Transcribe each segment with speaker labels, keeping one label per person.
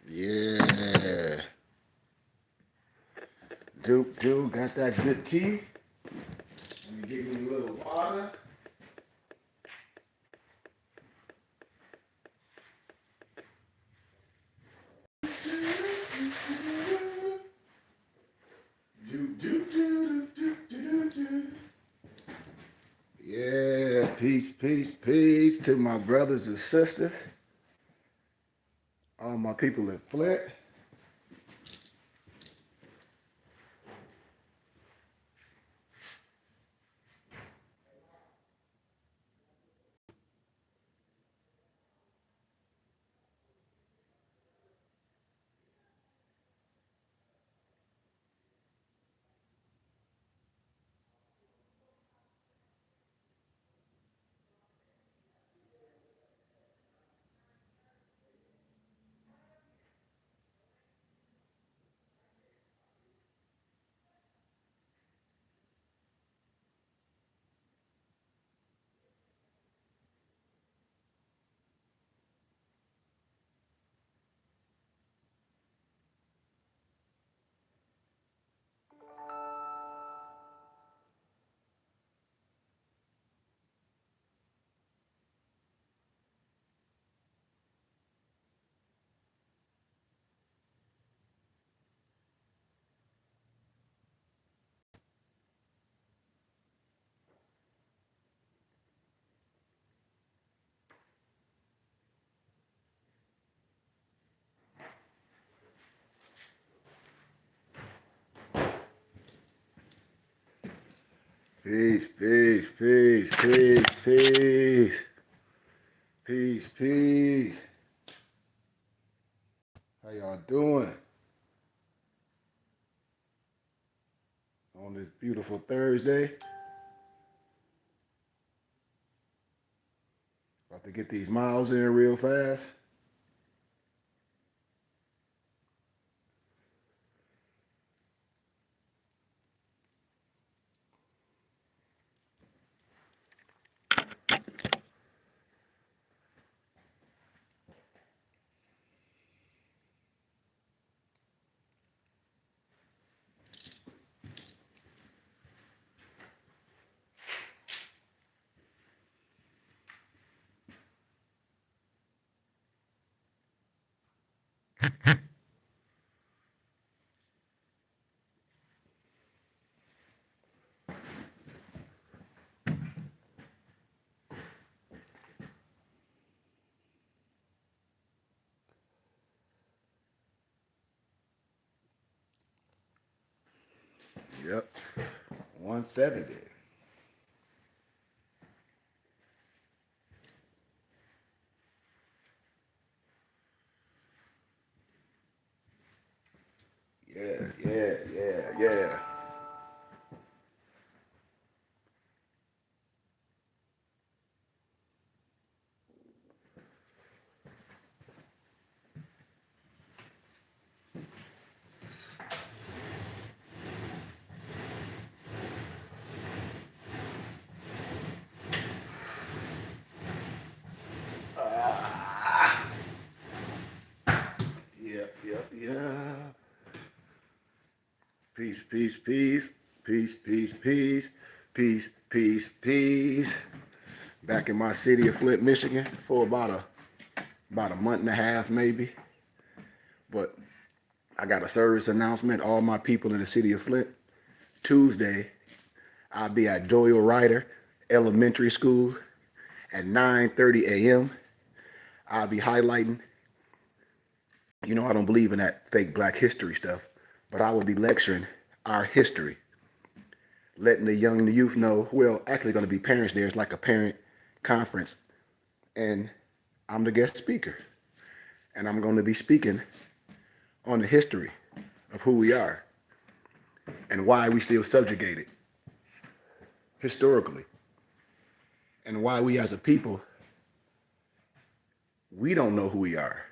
Speaker 1: Yeah. Duke, got that good tea. Let me give me a little water. Do. Yeah, peace to my brothers and sisters, all my people in Flint. Peace. Peace. How y'all doing on this beautiful Thursday? About to get these miles in real fast. Yep, 170. Yeah. Yeah. Peace. Peace. Back in my city of Flint, Michigan for about a month and a half maybe. But I got a service announcement. All my people in the city of Flint, Tuesday, I'll be at Doyle Ryder Elementary School at 9:30 a.m. I'll be highlighting. I don't believe in that fake black history stuff, but I will be lecturing our history, letting the young youth know. Well, actually, going to be parents there. It's like a parent conference, and I'm the guest speaker, and I'm going to be speaking on the history of who we are and why we still subjugated historically, and why we as a people we don't know who we are.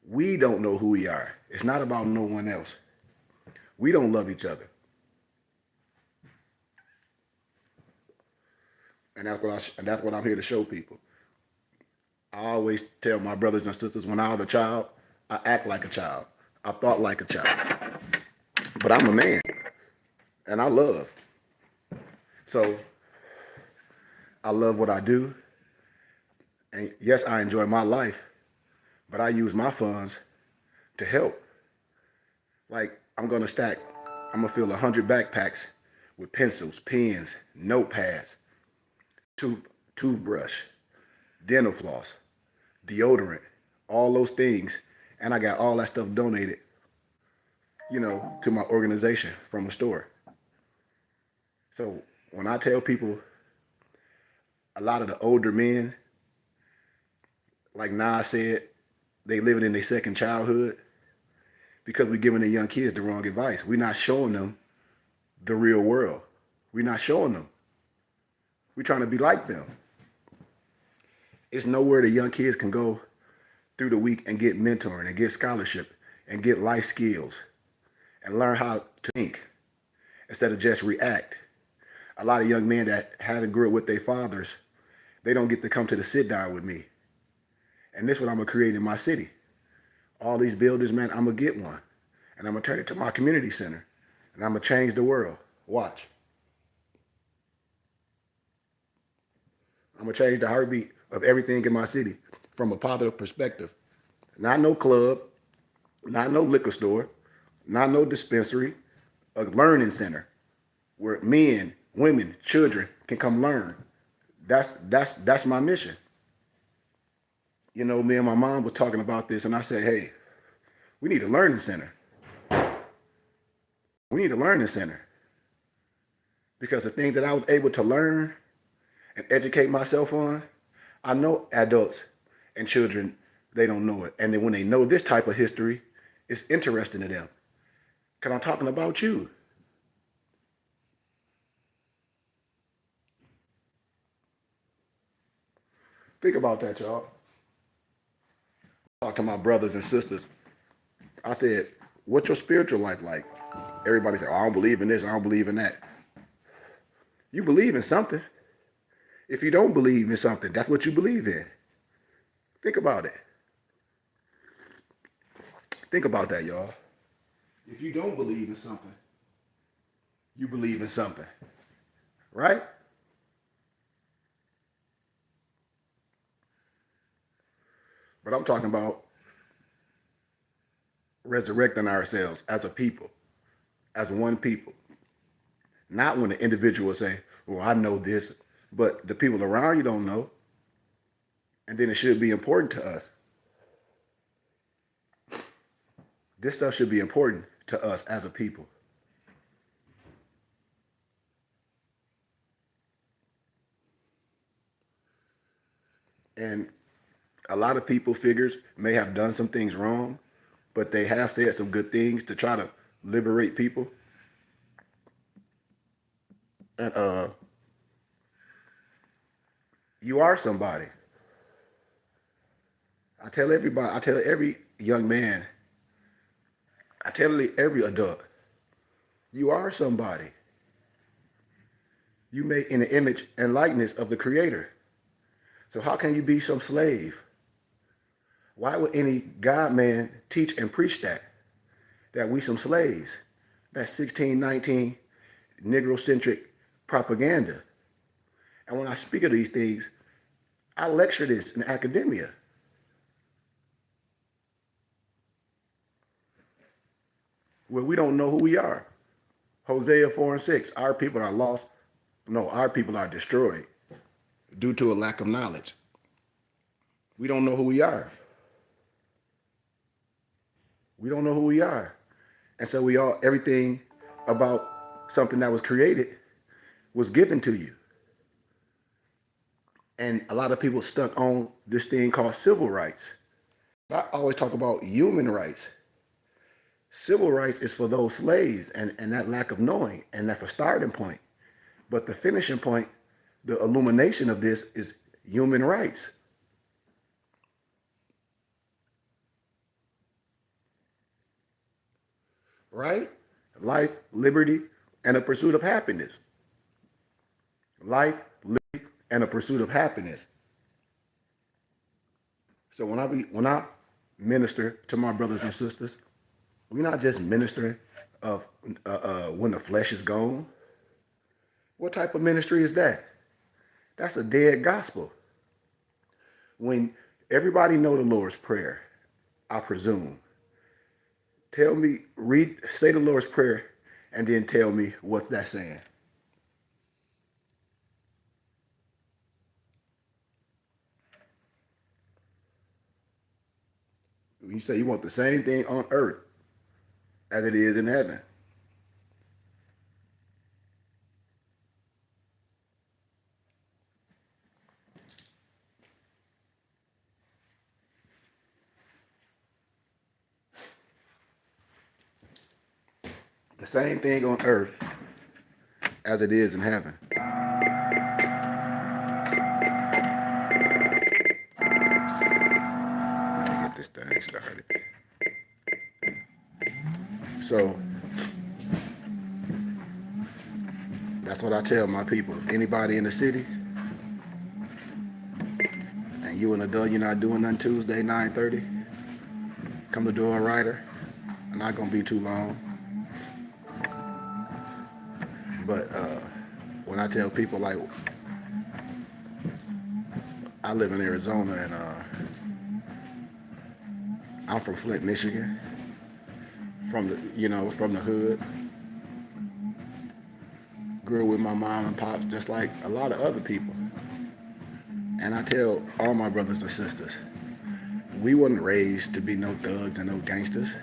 Speaker 1: We don't know who we are. It's not about no one else. We don't love each other, and that's what I'm here to show people. I always tell my brothers and sisters when I was a child, I act like a child. I thought like a child. But I'm a man and I love. So I love what I do. And yes, I enjoy my life, but I use my funds to help. Like I'm gonna fill 100 backpacks with pencils, pens, notepads, toothbrush, dental floss, deodorant, all those things. And I got all that stuff donated, to my organization from a store. So when I tell people a lot of the older men, like Nas said, they living in their second childhood because we're giving the young kids the wrong advice. We're not showing them the real world. We're not showing them. We're trying to be like them. It's nowhere the young kids can go through the week and get mentoring and get scholarship and get life skills and learn how to think instead of just react. A lot of young men that haven't grew up with their fathers, they don't get to come to the sit down with me. And this is what I'm gonna create in my city. All these buildings, man, I'm gonna get one. And I'm gonna turn it to my community center. And I'm gonna change the world. Watch. I'm gonna change the heartbeat of everything in my city from a positive perspective. Not no club, not no liquor store, not no dispensary, a learning center where men, women, children can come learn. That's my mission. Me and my mom was talking about this, and I said, hey, we need a learning center. We need a learning center. Because the things that I was able to learn and educate myself on, I know adults and children, they don't know it. And then when they know this type of history, it's interesting to them. Because I'm talking about you. Think about that, y'all. Talk to my brothers and sisters. I said, what's your spiritual life like? Everybody said, oh, I don't believe in this, I don't believe in that. You believe in something. If you don't believe in something, that's what you believe in. Think about it. Think about that, y'all. If you don't believe in something, you believe in something. Right? But I'm talking about resurrecting ourselves as a people, as one people. Not when the individual say, well, I know this, but the people around you don't know. And then it should be important to us. This stuff should be important to us as a people. And a lot of people figures may have done some things wrong, but they have said some good things to try to liberate people. And you are somebody. I tell everybody, I tell every young man, I tell every adult, you are somebody. You made in the image and likeness of the Creator. So how can you be some slave? Why would any God man teach and preach that? That we some slaves? That's 1619 Negro-centric propaganda. And when I speak of these things, I lecture this in academia. Where we don't know who we are. Hosea 4:6, our people are lost. No, our people are destroyed due to a lack of knowledge. We don't know who we are. We don't know who we are. And so everything about something that was created was given to you. And a lot of people stuck on this thing called civil rights. I always talk about human rights. Civil rights is for those slaves and that lack of knowing, and that's a starting point. But the finishing point, the illumination of this is human rights. Right? Life, liberty, and a pursuit of happiness. Life, liberty, and a pursuit of happiness. So when I minister to my brothers and sisters, we're not just ministering of when the flesh is gone. What type of ministry is that? That's a dead gospel. When everybody know the Lord's Prayer, I presume. Tell me, say the Lord's Prayer, and then tell me what that's saying. You say you want the same thing on earth as it is in heaven. The same thing on earth as it is in heaven. Let me get this thing started. So that's what I tell my people. If anybody in the city and you an adult, you're not doing nothing Tuesday, 9:30, come to do a rider. I'm not gonna be too long. But when I tell people, like, I live in Arizona and I'm from Flint, Michigan, from the hood. Grew up with my mom and pops just like a lot of other people. And I tell all my brothers and sisters, we wasn't raised to be no thugs and no gangsters.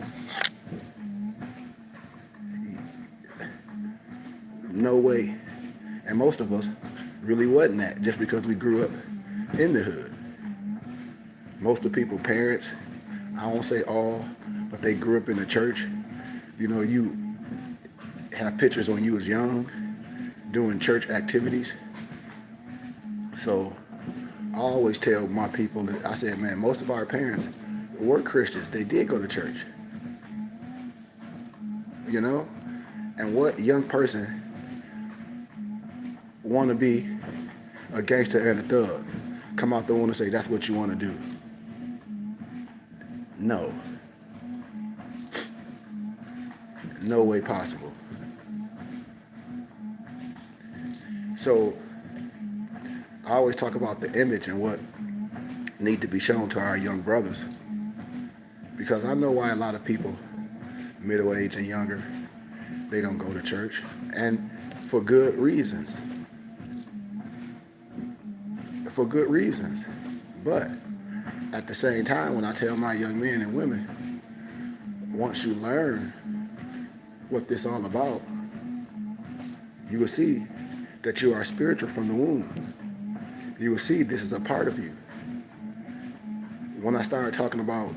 Speaker 1: No way. And most of us really wasn't that just because we grew up in the hood. Most of the people, parents, I won't say all, but they grew up in the church. You have pictures when you was young doing church activities. So I always tell my people that I said, man, most of our parents were Christians. They did go to church. And what young person want to be a gangster and a thug? Come out there and want to say that's what you want to do? No. No way possible. So I always talk about the image and what need to be shown to our young brothers, because I know why a lot of people, middle age and younger, they don't go to church, and for good reasons. For good reasons. But at the same time, when I tell my young men and women, once you learn what this is all about, you will see that you are spiritual from the womb. You will see this is a part of you. When I started talking about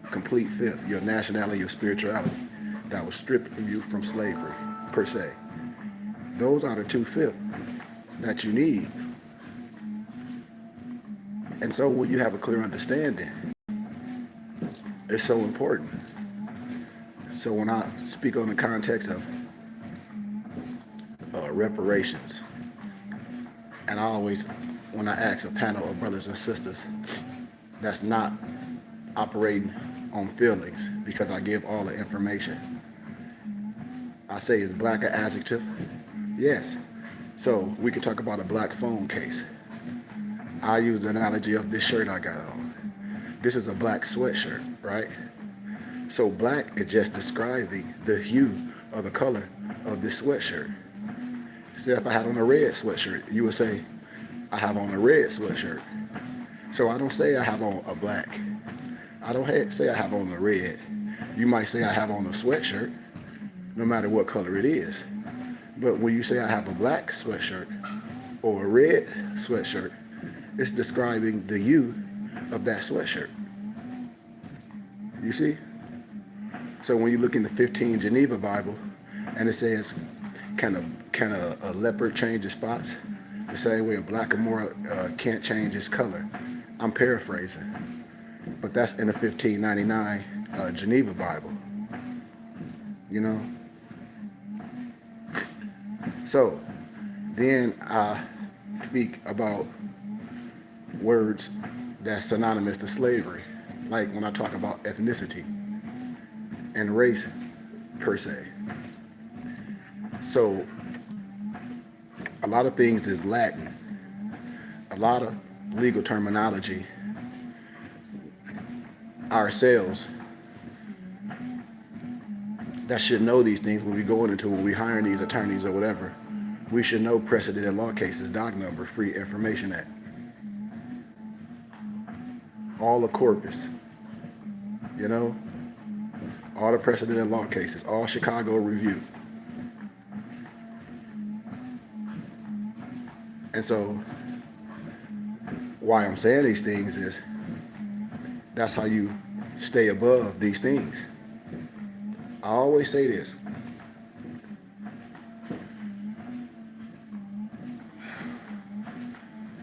Speaker 1: complete fifth, your nationality, your spirituality, that was stripped from you from slavery, per se. Those are the 2/5 that you need. And so when you have a clear understanding, it's so important. So when I speak on the context of reparations, and I always, when I ask a panel of brothers and sisters that's not operating on feelings, because I give all the information, I say, is black an adjective? Yes. So we could talk about a black phone case. I use the analogy of this shirt I got on. This is a black sweatshirt, right? So black is just describing the hue or the color of this sweatshirt. Say if I had on a red sweatshirt, you would say, I have on a red sweatshirt. So I don't say I have on a black. I don't say I have on a red. You might say I have on a sweatshirt, no matter what color it is. But when you say I have a black sweatshirt or a red sweatshirt, it's describing the hue of that sweatshirt. You see? So when you look in the 15 Geneva Bible, and it says, can a leopard change its spots? The same way a blackamoor can't change its color. I'm paraphrasing, but that's in the 1599 Geneva Bible. So then I speak about words that's synonymous to slavery. Like when I talk about ethnicity and race per se. So a lot of things is Latin. A lot of legal terminology ourselves that should know these things when we go into when we hiring these attorneys or whatever. We should know precedent in law cases, doc number, Free Information Act, all the corpus, you know, all the precedent in law cases, all Chicago Review. And so why I'm saying these things is that's how you stay above these things. I always say this.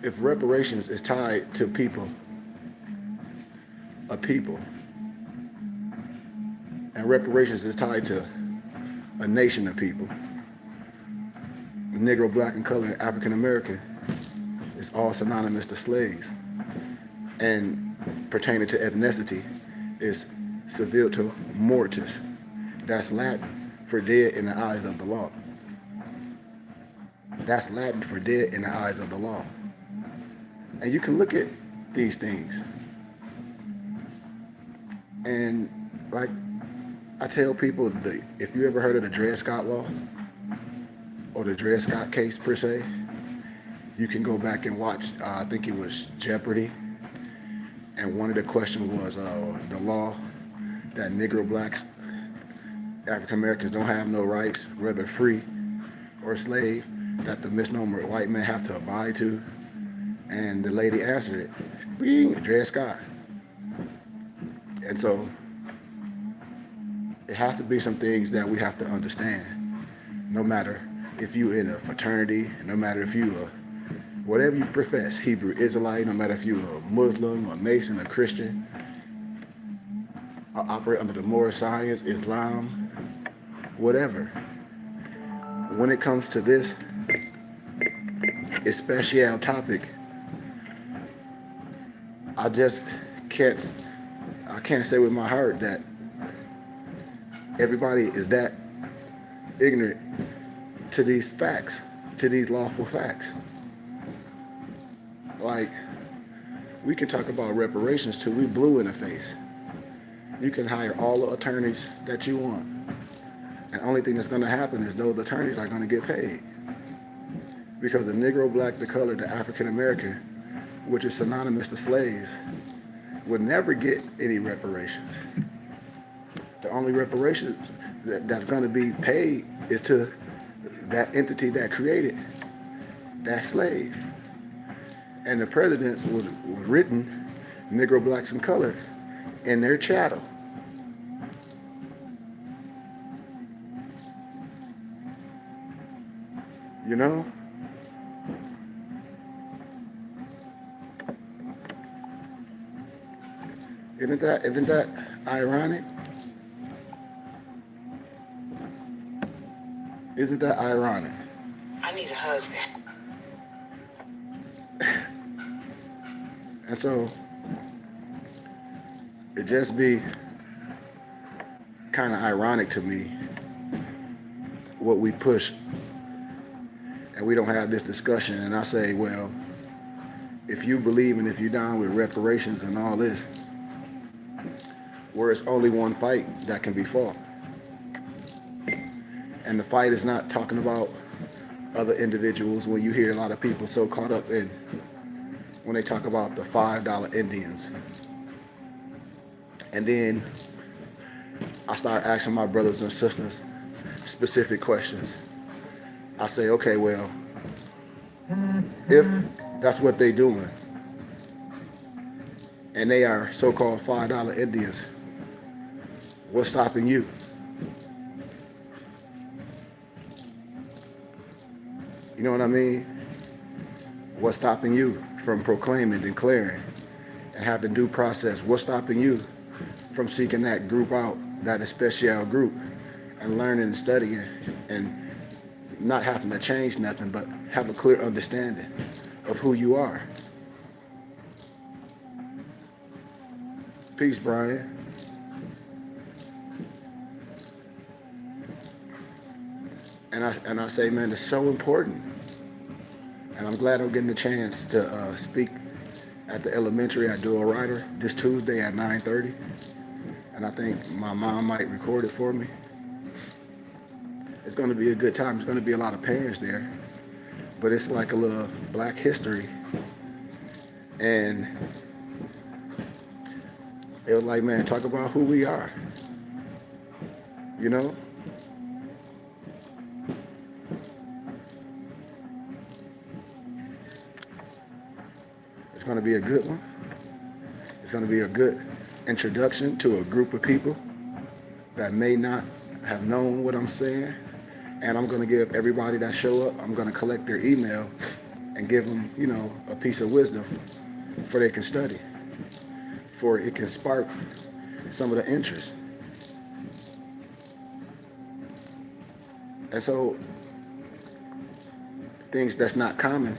Speaker 1: If reparations is tied to people, a people, and reparations is tied to a nation of people, Negro, Black, and Colored, and African American is all synonymous to slaves. And pertaining to ethnicity is civilito mortis. That's Latin for dead in the eyes of the law. That's Latin for dead in the eyes of the law. And you can look at these things. And like I tell people, if you ever heard of the Dred Scott law or the Dred Scott case per se, you can go back and watch, I think it was Jeopardy. And one of the questions was the law that Negro, Blacks, African Americans don't have no rights, whether free or slave, that the misnomer white men have to abide to. And the lady answered it, bing, Dred Scott. And so it has to be some things that we have to understand. No matter if you in a fraternity, no matter if you are whatever you profess, Hebrew Israelite, no matter if you're a Muslim, a Mason, a Christian, or operate under the Moorish science, Islam, whatever. When it comes to this especial topic, I can't say with my heart that everybody is that ignorant to these facts, to these lawful facts. Like, we can talk about reparations till we blue in the face. You can hire all the attorneys that you want. And the only thing that's going to happen is those attorneys are going to get paid. Because the Negro, Black, the Colored, the African American, which is synonymous to slaves, would never get any reparations. The only reparations that's going to be paid is to that entity that created that slave. And the presidents was written Negro, Blacks, and Colored in their chattel. You know? Isn't that ironic? Isn't that ironic?
Speaker 2: I need a husband.
Speaker 1: And so it just be kind of ironic to me what we push, and we don't have this discussion. And I say, well, if you believe and if you're down with reparations and all this, where it's only one fight that can be fought. And the fight is not talking about other individuals. When you hear a lot of people so caught up in when they talk about the $5 Indians. And then I start asking my brothers and sisters specific questions. I say, okay, well, if that's what they're doing, and they are so-called $5 Indians, what's stopping you? You know what I mean? What's stopping you from proclaiming, declaring, and having due process? What's stopping you from seeking that group out, that especial group, and learning and studying and not having to change nothing, but have a clear understanding of who you are? Peace, Brian. And I say, man, it's so important. And I'm glad I'm getting a chance to speak at the elementary at Dual Rider this Tuesday at 9:30. And I think my mom might record it for me. It's going to be a good time. There's going to be a lot of parents there. But it's like a little Black history. And it was like, man, talk about who we are. You know? It's going to be a good one. It's going to be a good introduction to a group of people that may not have known what I'm saying. And I'm going to give everybody that show up, I'm going to collect their email and give them, you know, a piece of wisdom for they can study, for it can spark some of the interest. And so things that's not common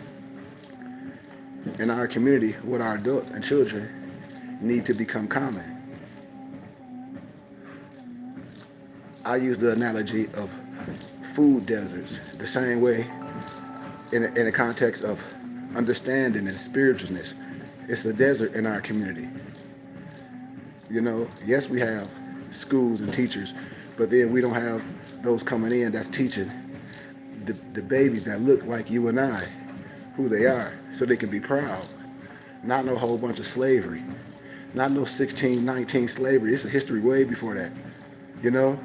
Speaker 1: in our community with our adults and children need to become common. I use the analogy of food deserts the same way in the context of understanding and spiritualness. It's a desert in our community. You know, yes, we have schools and teachers, but then we don't have those coming in that's teaching the babies that look like you and I who they are so they can be proud. Not no whole bunch of slavery. Not no 1619 slavery. It's a history way before that. You know?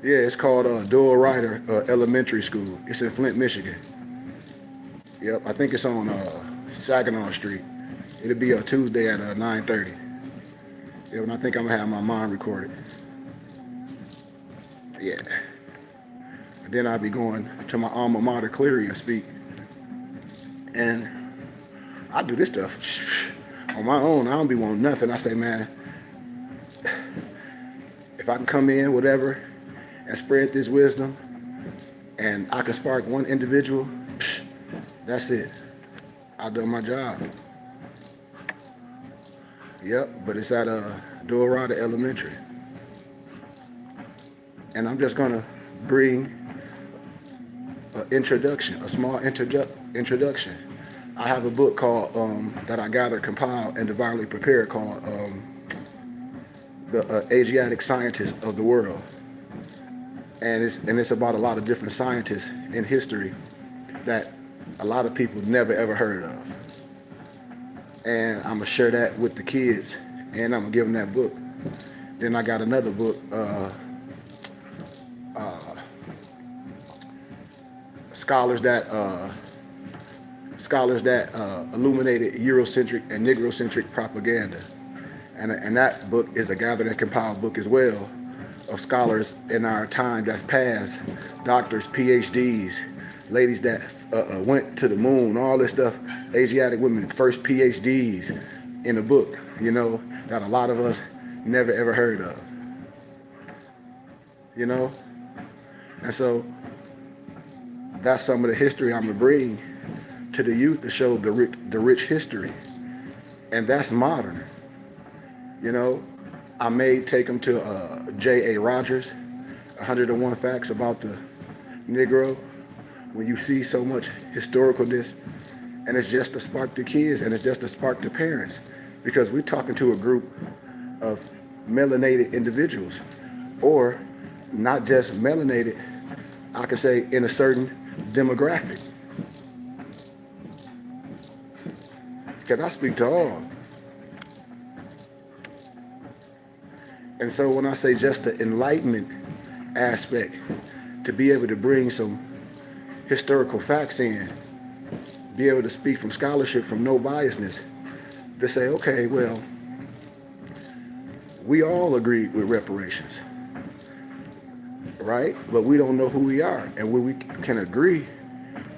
Speaker 1: Yeah, it's called Dual Rider Elementary School. It's in Flint, Michigan. Yep, I think it's on Saginaw Street. It'll be a Tuesday at 9:30. Yeah, and I think I'm gonna have my mom record it. Yeah. And then I'll be going to my alma mater, Cleary, and speak. And I do this stuff on my own. I don't be wanting nothing. I say, man, if I can come in, whatever, and spread this wisdom, and I can spark one individual, that's it. I've done my job. Yep, but it's at Dual Rider Elementary. And I'm just gonna bring an introduction, a small introduction. I have a book called, that I gathered, compiled, and divinely prepared called The Asiatic Scientists of the World. And it's about a lot of different scientists in history that a lot of people never ever heard of. And I'm gonna share that with the kids, and I'm gonna give them that book. Then I got another book, scholars that illuminated Eurocentric and Negrocentric propaganda, and that book is a gathered and compiled book as well of scholars in our time that's passed, doctors, PhDs, ladies that went to the moon, all this stuff, Asiatic women, first PhDs in a book, you know, that a lot of us never ever heard of, you know? And so that's some of the history I'm gonna bring to the youth to show the rich history. And that's modern, you know? I may take them to J.A. Rogers, 101 Facts About the Negro. When you see so much historicalness, and it's just to spark the kids, and it's just to spark the parents, because we're talking to a group of melanated individuals, or not just melanated, I could say in a certain demographic. Because I speak to all. And so when I say just the enlightenment aspect, to be able to bring some historical facts in, be able to speak from scholarship, from no biasness, to say, okay, well, we all agree with reparations, right? But we don't know who we are. And when we can agree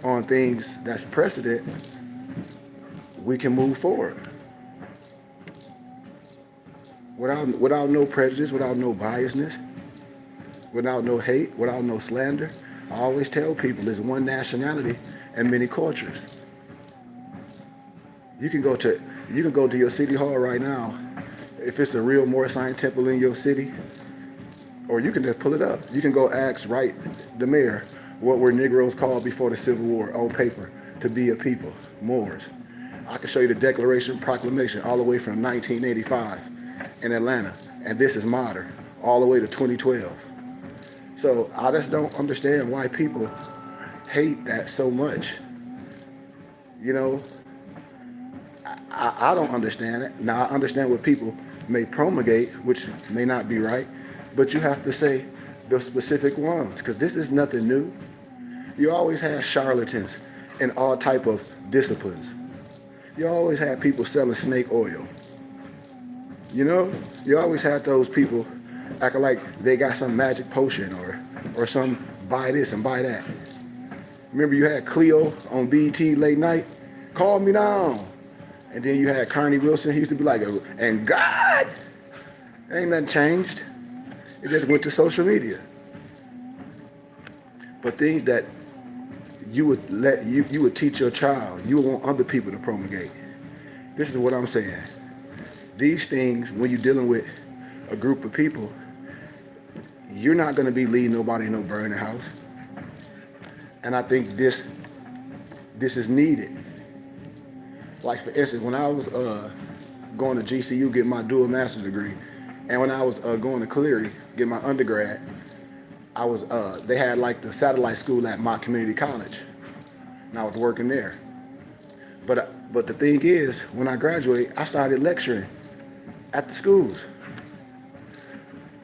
Speaker 1: on things that's precedent, we can move forward. Without no prejudice, without no biasness, without no hate, without no slander. I always tell people there's one nationality and many cultures. You can go to your city hall right now, if it's a real Moore Sign Temple in your city, or you can just pull it up. You can go ask the mayor, what were Negroes called before the Civil War on paper? To be a people, Moors. I can show you the Declaration Proclamation all the way from 1985 in Atlanta, and this is modern, all the way to 2012. So I just don't understand why people hate that so much. You know, I don't understand it. Now I understand what people may promulgate, which may not be right, but you have to say the specific ones, because this is nothing new. You always have charlatans in all type of disciplines. You always have people selling snake oil. You know, you always have those people acting like they got some magic potion or some buy this and buy that. Remember you had Cleo on BT late night? Calm me down. And then you had Carney Wilson. He used to be like, and God, ain't nothing changed. It just went to social media. But things that you would teach your child, you would want other people to promulgate. This is what I'm saying. These things, when you're dealing with a group of people, you're not going to be leading nobody in no burning house. And I think this is needed. Like for instance, when I was going to GCU getting my dual master's degree, and when I was going to Cleary getting my undergrad, I was they had like the satellite school at my community college, and I was working there. But the thing is, when I graduated, I started lecturing at the schools.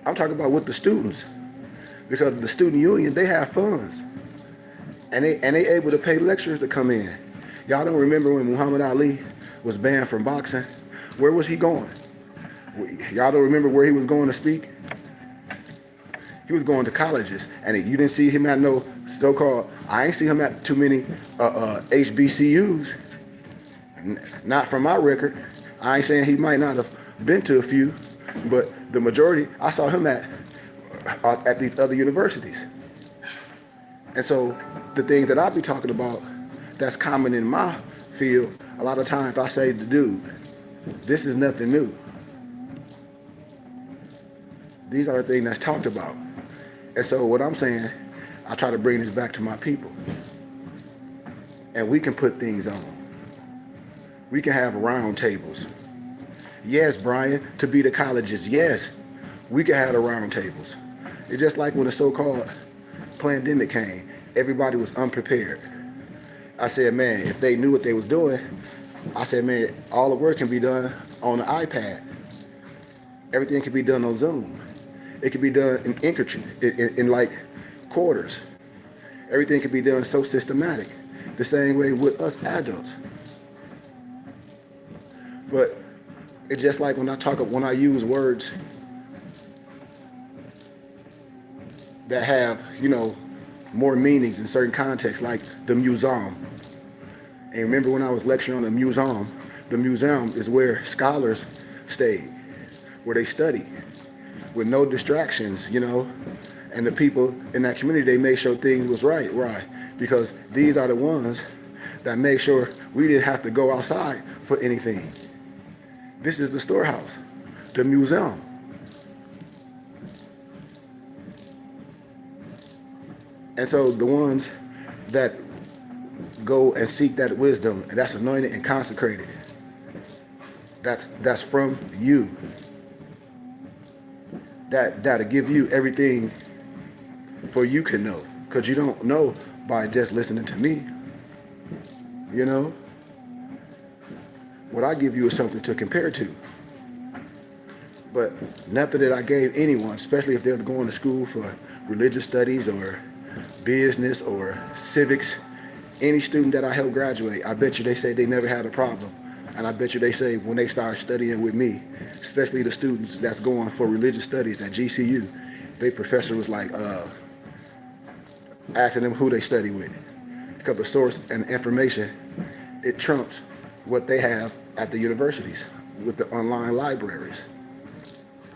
Speaker 1: I'm talking about with the students, because the student union, they have funds, and they able to pay lecturers to come in. Y'all don't remember when Muhammad Ali was banned from boxing? Where was he going? Y'all don't remember where he was going to speak? He was going to colleges, and you didn't see him at no so-called, I ain't see him at too many HBCUs. Not from my record. I ain't saying he might not have been to a few, but the majority, I saw him at these other universities. And so the things that I be talking about that's common in my field, a lot of times I say to dude, this is nothing new. These are the things that's talked about. And so what I'm saying, I try to bring this back to my people. And we can put things on. We can have round tables. Yes, Brian, to be the colleges, yes, we can have the round tables. It's just like when the so-called pandemic came, everybody was unprepared. I said, man, if they knew what they was doing, I said, man, all the work can be done on the iPad. Everything can be done on Zoom. It can be done in like quarters. Everything can be done so systematic. The same way with us adults. But it's just like when I use words that have, more meanings in certain contexts, like the museum. And remember when I was lecturing on the museum is where scholars stayed, where they study, with no distractions, and the people in that community, they made sure things was right, because these are the ones that made sure we didn't have to go outside for anything. This is the storehouse, the museum. And so the ones that go and seek that wisdom, and that's anointed and consecrated, that's from you. That'll give you everything for you can know, because you don't know by just listening to me. What I give you is something to compare to. But nothing that I gave anyone, especially if they're going to school for religious studies or business or civics, any student that I help graduate, I bet you they say they never had a problem. And I bet you they say when they start studying with me, especially the students that's going for religious studies at GCU, their professor was like asking them who they study with. Because the source and information, it trumps what they have at the universities with the online libraries.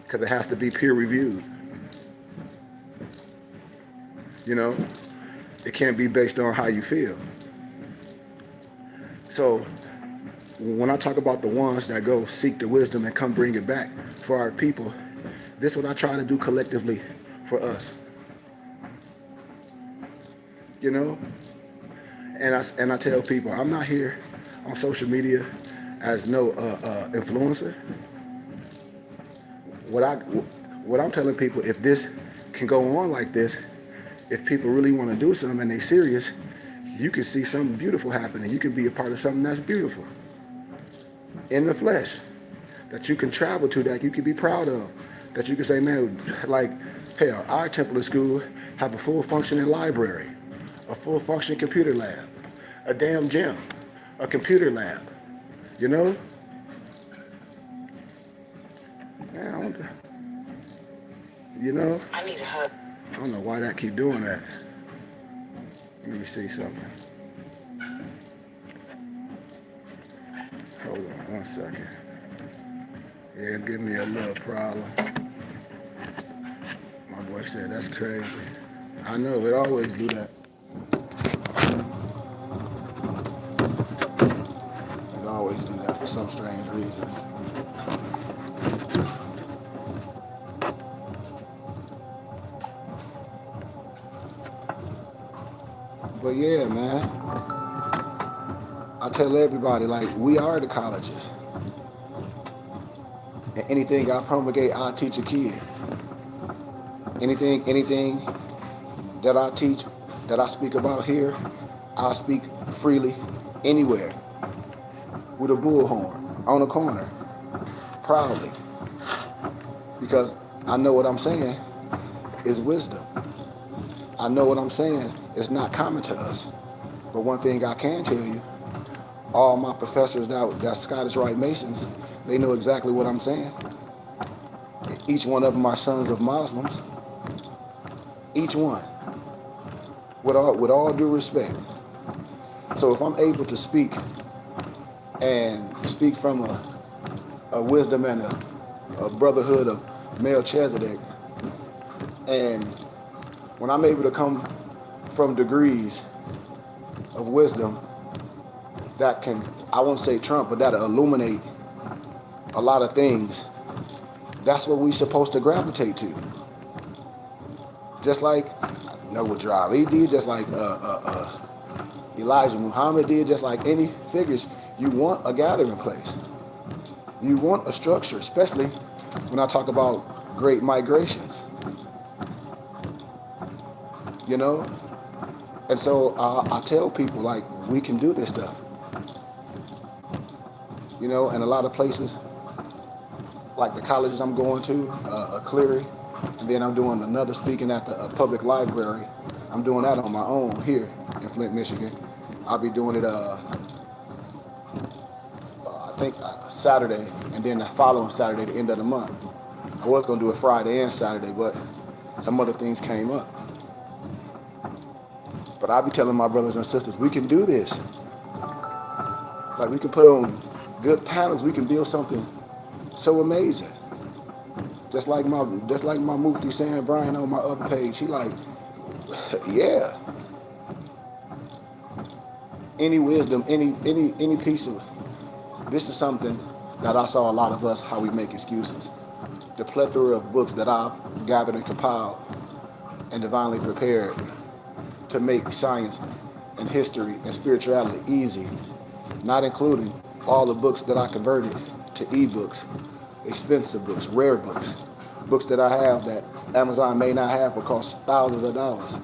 Speaker 1: Because it has to be peer reviewed. It can't be based on how you feel. So when I talk about the ones that go seek the wisdom and come bring it back for our people, this is what I try to do collectively for us. You know, and I tell people I'm not here on social media as no influencer. What I what I'm telling people, if this can go on like this, if people really want to do something and they serious, you can see something beautiful happening. You can be a part of something that's beautiful in the flesh, that you can travel to, that you can be proud of, that you can say, man, like, hell, our Temple of School have a full functioning library, a full functioning computer lab, a damn gym, a computer lab, you know? Man, I need a hug. I don't know why that keep doing that. Let me see something. Hold on 1 second. Yeah, give me a little problem. My boy said that's crazy. I know, it always do that. It always do that for some strange reason. But yeah, man, I tell everybody, like, we are the colleges. And anything I promulgate, I teach a kid. Anything that I teach, that I speak about here, I speak freely anywhere with a bullhorn on a corner, proudly, because I know what I'm saying is wisdom. I know what I'm saying is not common to us. But one thing I can tell you, all my professors that's Scottish Rite Masons, they know exactly what I'm saying. Each one of them are sons of Muslims. Each one, with all due respect. So if I'm able to speak and speak from a wisdom and a brotherhood of Melchizedek, and when I'm able to come from degrees of wisdom that can, I won't say trump, but that'll illuminate a lot of things, that's what we're supposed to gravitate to. Just like Noah Drive, he did, just like Elijah Muhammad did, just like any figures. You want a gathering place. You want a structure, especially when I talk about great migrations. You know? And so I tell people, like, we can do this stuff. You know, and a lot of places, like the colleges I'm going to, Cleary, and then I'm doing another speaking at the public library. I'm doing that on my own here in Flint, Michigan. I'll be doing it, I think Saturday, and then the following Saturday, the end of the month. I was going to do it Friday and Saturday, but some other things came up. But I'll be telling my brothers and sisters, we can do this. Like, we can put on good panels, we can build something so amazing. Just like my Mufti saying, Brian, on my other page, he like, yeah. Any wisdom, any piece of, this is something that I saw a lot of us, how we make excuses. The plethora of books that I've gathered and compiled and divinely prepared to make science and history and spirituality easy, not including all the books that I converted to ebooks, expensive books, rare books, books that I have that Amazon may not have or cost thousands of dollars.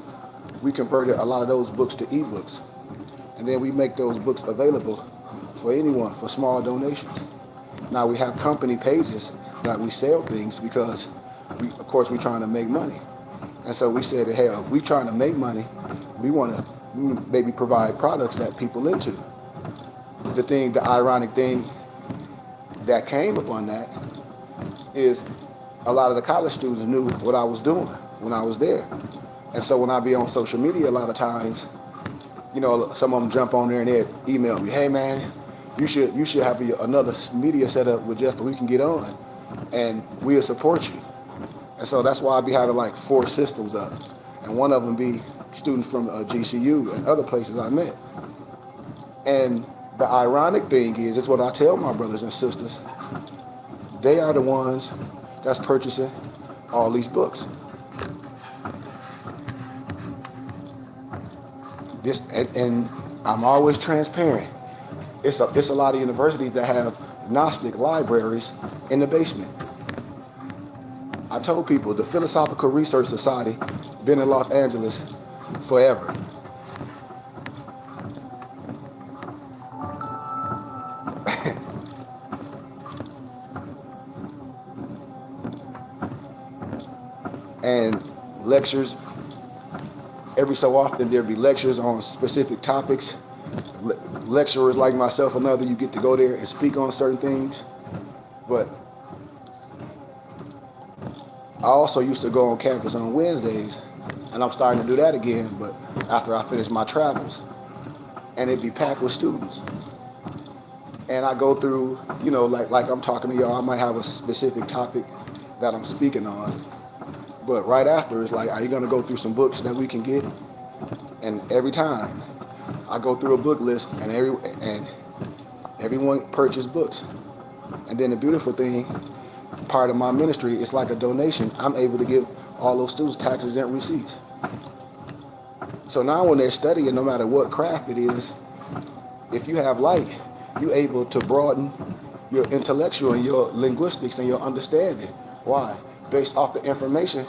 Speaker 1: We converted a lot of those books to ebooks, and then we make those books available for anyone for small donations. Now we have company pages that we sell things because, of course, we're trying to make money. And so we said, hey, if we're trying to make money, we want to maybe provide products that people into. The ironic thing that came upon that is a lot of the college students knew what I was doing when I was there. And so when I be on social media a lot of times, you know, some of them jump on there and they email me, hey man, you should have another media set up with Jeff that we can get on and we'll support you. And so that's why I be having like 4 systems up. And one of them be students from GCU and other places I met. And The ironic thing is, it's what I tell my brothers and sisters. They are the ones that's purchasing all these books. And I'm always transparent. It's a lot of universities that have Gnostic libraries in the basement. I told people the Philosophical Research Society been in Los Angeles forever. And lectures, every so often there'll be lectures on specific topics. Lecturers like myself and others, you get to go there and speak on certain things. But I also used to go on campus on Wednesdays, and I'm starting to do that again, but after I finish my travels. And it'd be packed with students. And I go through, like I'm talking to y'all, I might have a specific topic that I'm speaking on. But right after, it's like, are you going to go through some books that we can get? And every time, I go through a book list, and everyone purchased books. And then the beautiful thing, part of my ministry, it's like a donation. I'm able to give all those students tax-exempt receipts. So now when they're studying, no matter what craft it is, if you have light, you're able to broaden your intellectual and your linguistics and your understanding. Why? Based off the information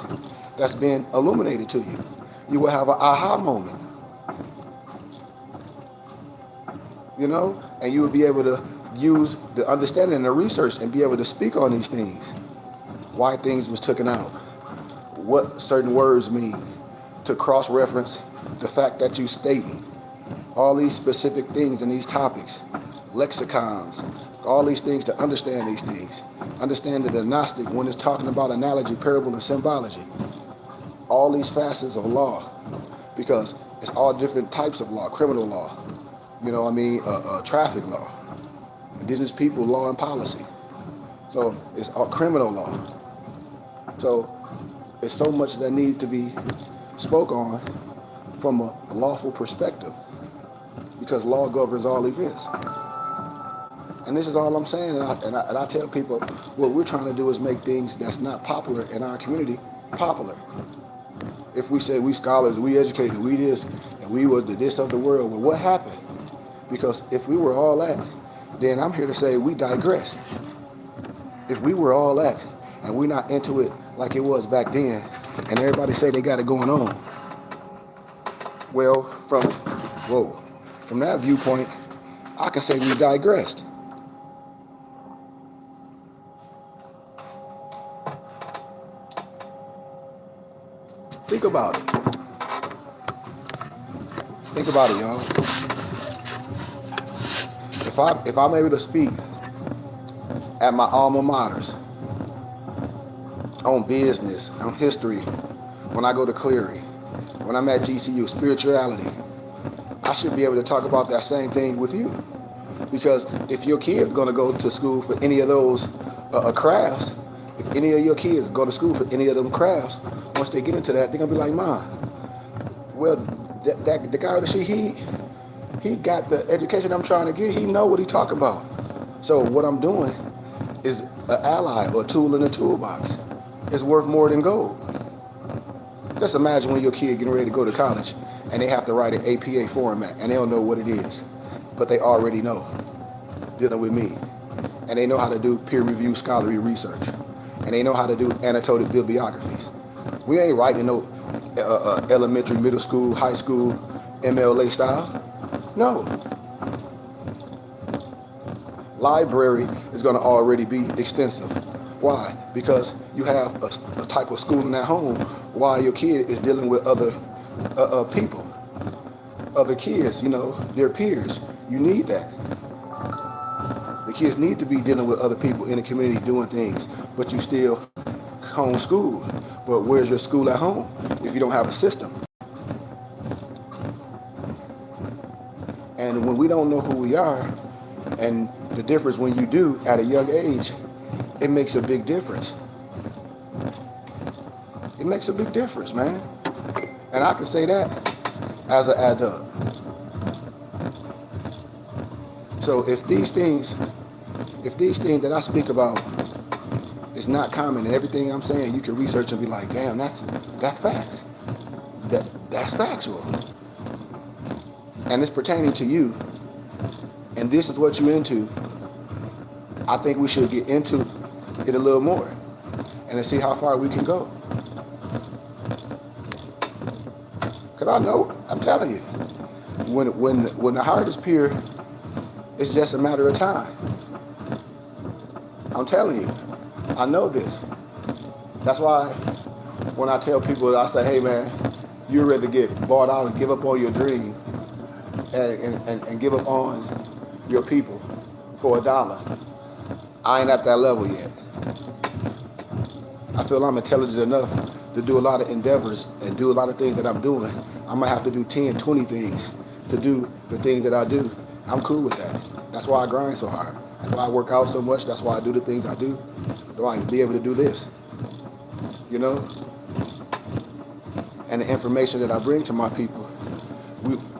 Speaker 1: that's been illuminated to you. You will have an aha moment. And you will be able to use the understanding and the research and be able to speak on these things. Why things was taken out. What certain words mean. To cross-reference the fact that you stating. All these specific things and these topics. Lexicons. All these things to understand these things. Understand the Gnostic when it's talking about analogy, parable, and symbology. All these facets of law. Because it's all different types of law. Criminal law. Traffic law. Indigenous people law and policy. So it's all criminal law. So it's so much that need to be spoke on from a lawful perspective, because law governs all events. And this is all I'm saying, and I tell people, what we're trying to do is make things that's not popular in our community popular. If we say we scholars, we educated, we this, and we were the this of the world, well, what happened? Because if we were all that, then I'm here to say we digress. If we were all that, and we're not into it like it was back then, and everybody say they got it going on, well, from that viewpoint, I can say we digressed. Think about it. Think about it, y'all. If I'm able to speak at my alma maters on business, on history, when I go to Cleary, when I'm at GCU, spirituality, I should be able to talk about that same thing with you. Because if your kid's going to go to school for any of those crafts, if any of your kids go to school for any of them crafts, once they get into that, they're going to be like, Mom, well, the guy or the she, he got the education I'm trying to get. He know what he talking about. So what I'm doing is an ally or a tool in the toolbox. It's worth more than gold. Just imagine when your kid getting ready to go to college and they have to write an APA format and they don't know what it is, but they already know, dealing with me. And they know how to do peer-reviewed scholarly research. And they know how to do annotated bibliographies. We ain't writing no elementary, middle school, high school, MLA style. No. Library is going to already be extensive. Why? Because you have a type of schooling at home while your kid is dealing with other people, other kids, their peers. You need that. The kids need to be dealing with other people in the community doing things, but you still homeschool. But where's your school at home if you don't have a system? And when we don't know who we are, and the difference when you do at a young age, it makes a big difference. It makes a big difference, man. And I can say that as an adult. So if these things that I speak about is not common, and everything I'm saying you can research and be like, damn, that's facts. That's factual. And it's pertaining to you, and this is what you're into, I think we should get into it a little more and to see how far we can go. Because I know, I'm telling you, when the heart is pure, it's just a matter of time. I'm telling you, I know this. That's why when I tell people, I say, hey man, you'd rather get bought out and give up on your dream and give up on your people for $1. I ain't at that level yet. I feel I'm intelligent enough to do a lot of endeavors and do a lot of things that I'm doing. I might have to do 10, 20 things to do the things that I do. I'm cool with that. That's why I grind so hard. That's why I work out so much. That's why I do the things I do. So I can be able to do this. You know? And the information that I bring to my people,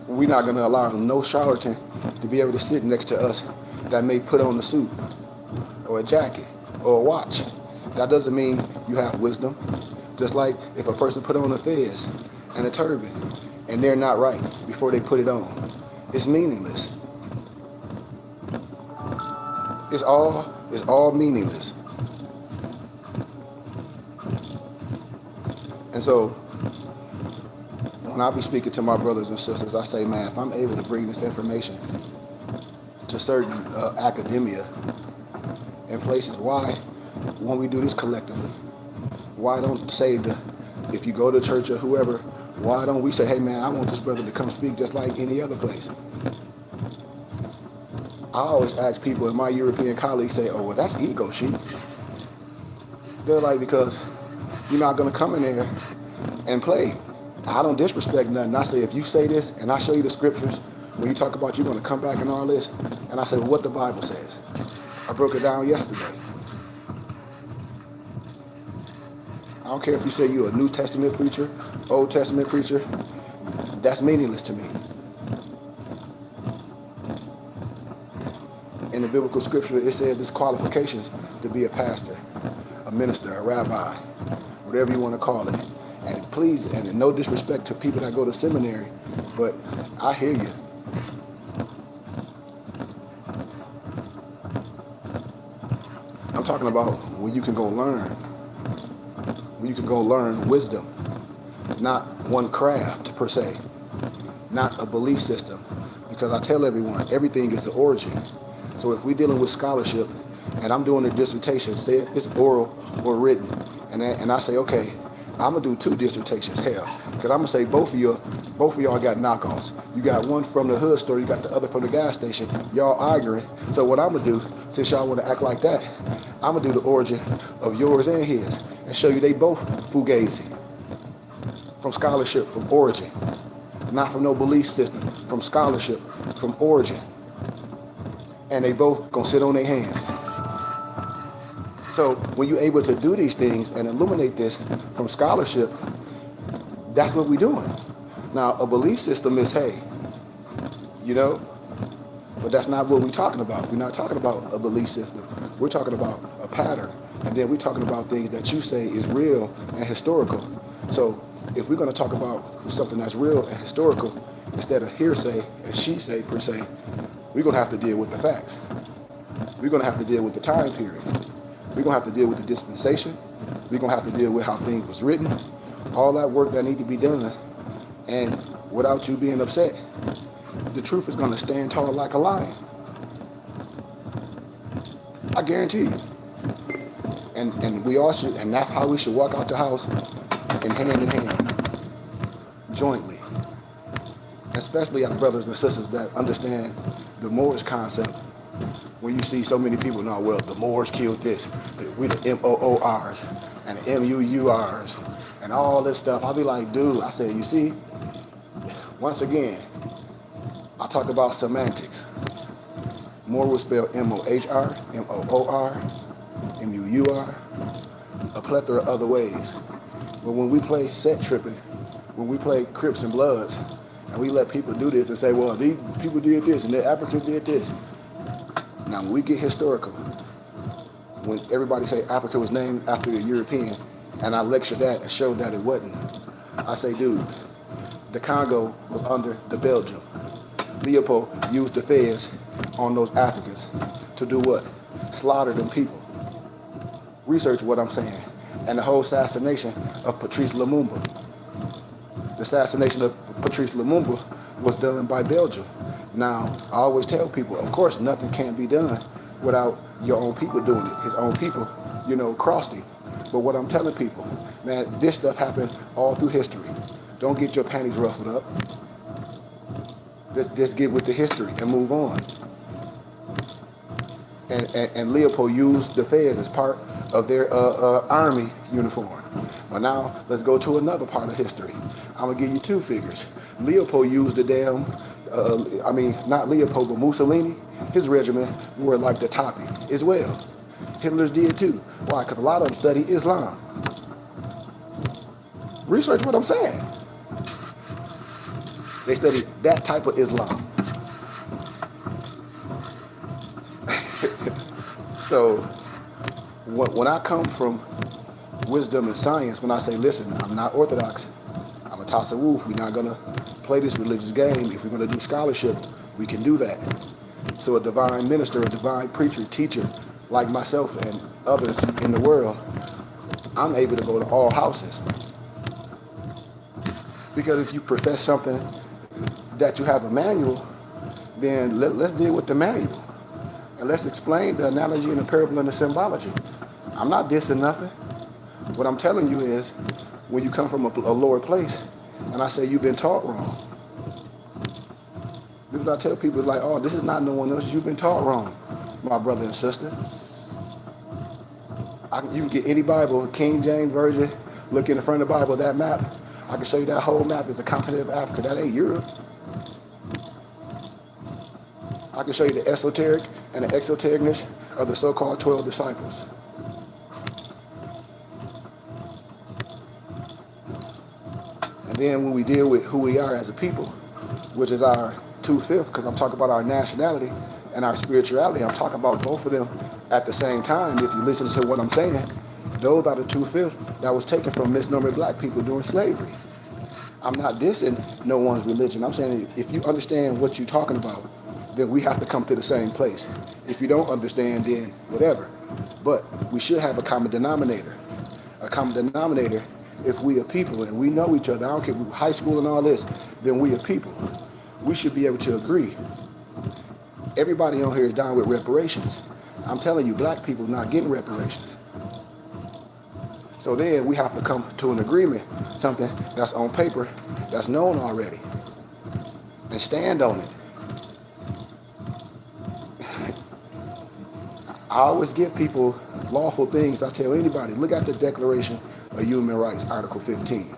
Speaker 1: we're not going to allow no charlatan to be able to sit next to us that may put on a suit or a jacket or a watch. That doesn't mean you have wisdom. Just like if a person put on a fez and a turban and they're not right before they put it on, it's meaningless. It's all meaningless. And so when I be speaking to my brothers and sisters, I say, man, if I'm able to bring this information to certain academia and places, why won't we do this collectively? Why don't say if you go to church or whoever, why don't we say, hey man, I want this brother to come speak just like any other place? I always ask people, and my European colleagues say, oh, well, that's ego, sheep. They're like, because you're not going to come in there and play. I don't disrespect nothing. I say, if you say this and I show you the scriptures, when you talk about you're going to come back and all this, and I say, well, what the Bible says. I broke it down yesterday. I don't care if you say you're a New Testament preacher, Old Testament preacher, that's meaningless to me. In the biblical scripture, it says there's qualifications to be a pastor, a minister, a rabbi, whatever you want to call it. And please, and no disrespect to people that go to seminary, but I hear you. I'm talking about where you can go learn. Where you can go learn wisdom. Not one craft per se. Not a belief system. Because I tell everyone, everything is an origin. So if we're dealing with scholarship, and I'm doing a dissertation, say if it's oral or written, and I say, okay, I'm gonna do 2 dissertations, hell, because I'm gonna say both of y'all got knockoffs. You got one from the hood store, you got the other from the gas station. Y'all arguing. So what I'm gonna do, since y'all want to act like that, I'm gonna do the origin of yours and his, and show you they both fugazi. From scholarship, from origin, not from no belief system. From scholarship, from origin. And they both gonna sit on their hands. So when you're able to do these things and illuminate this from scholarship, that's what we're doing. Now, a belief system is, hey, you know, but that's not what we're talking about. We're not talking about a belief system. We're talking about a pattern. And then we're talking about things that you say is real and historical. So if we're gonna talk about something that's real and historical, instead of hearsay and she say per se, we're gonna have to deal with the facts. We're gonna have to deal with the time period. We're gonna have to deal with the dispensation. We're gonna have to deal with how things was written, all that work that need to be done. And without you being upset, the truth is gonna stand tall like a lion. I guarantee you. And we all should, and that's how we should walk out the house in hand, jointly. Especially our brothers and sisters that understand the Moorish concept. When you see so many people know, well, the Moors killed this, we the M-O-O-Rs and the M-U-U-Rs and all this stuff. I'll be like, dude, I said, you see, once again, I talk about semantics. Moor was spelled M-O-H-R, M-O-O-R, M-U-U-R, a plethora of other ways. But when we play set tripping, when we play Crips and Bloods, and we let people do this and say, well, these people did this and the Africans did this, Now, when we get historical, when everybody say Africa was named after the European, and I lecture that and show that it wasn't, I say, dude, the Congo was under the Belgium. Leopold used the feds on those Africans to do what? Slaughter them people. Research what I'm saying. And the whole assassination of Patrice Lumumba. The assassination of Patrice Lumumba was done by Belgium. Now, I always tell people, of course, nothing can be done without your own people doing it. His own people, crossed him. But what I'm telling people, man, this stuff happened all through history. Don't get your panties ruffled up. Just get with the history and move on. And Leopold used the feds as part of their army uniform. But now, let's go to another part of history. I'm going to give you two figures. Leopold used the damn, not Leopold, but Mussolini, his regiment were like the toppy as well. Hitler's did too. Why? Because a lot of them study Islam. Research what I'm saying. They study that type of Islam. So when I come from wisdom and science, when I say, listen, I'm not orthodox, I'm a tasawwuf, we're not going to play this religious game. If we're going to do scholarship, we can do that. So a divine minister, a divine preacher, teacher, like myself and others in the world, I'm able to go to all houses. Because if you profess something that you have a manual, then let's deal with the manual. And let's explain the analogy and the parable and the symbology. I'm not dissing nothing. What I'm telling you is, when you come from a lower place, and I say you've been taught wrong. Because I tell people, like, oh, this is not no one else. You've been taught wrong, my brother and sister. You can get any Bible, King James Version, look in the front of the Bible, that map. I can show you that whole map is the continent of Africa. That ain't Europe. I can show you the esoteric and the exotericness of the so-called 12 disciples. And then when we deal with who we are as a people, which is our 2/5, because I'm talking about our nationality and our spirituality, I'm talking about both of them at the same time. If you listen to what I'm saying, those are the 2/5 that was taken from misnomer black people during slavery. I'm not dissing no one's religion. I'm saying if you understand what you're talking about, then we have to come to the same place. If you don't understand, then whatever. But we should have a common denominator. A common denominator, if we are people and we know each other, I don't care, high school and all this, then we are people. We should be able to agree. Everybody on here is down with reparations. I'm telling you, black people not getting reparations. So then we have to come to an agreement, something that's on paper, that's known already, and stand on it. I always give people lawful things. I tell anybody, look at the Declaration of Human Rights, Article 15.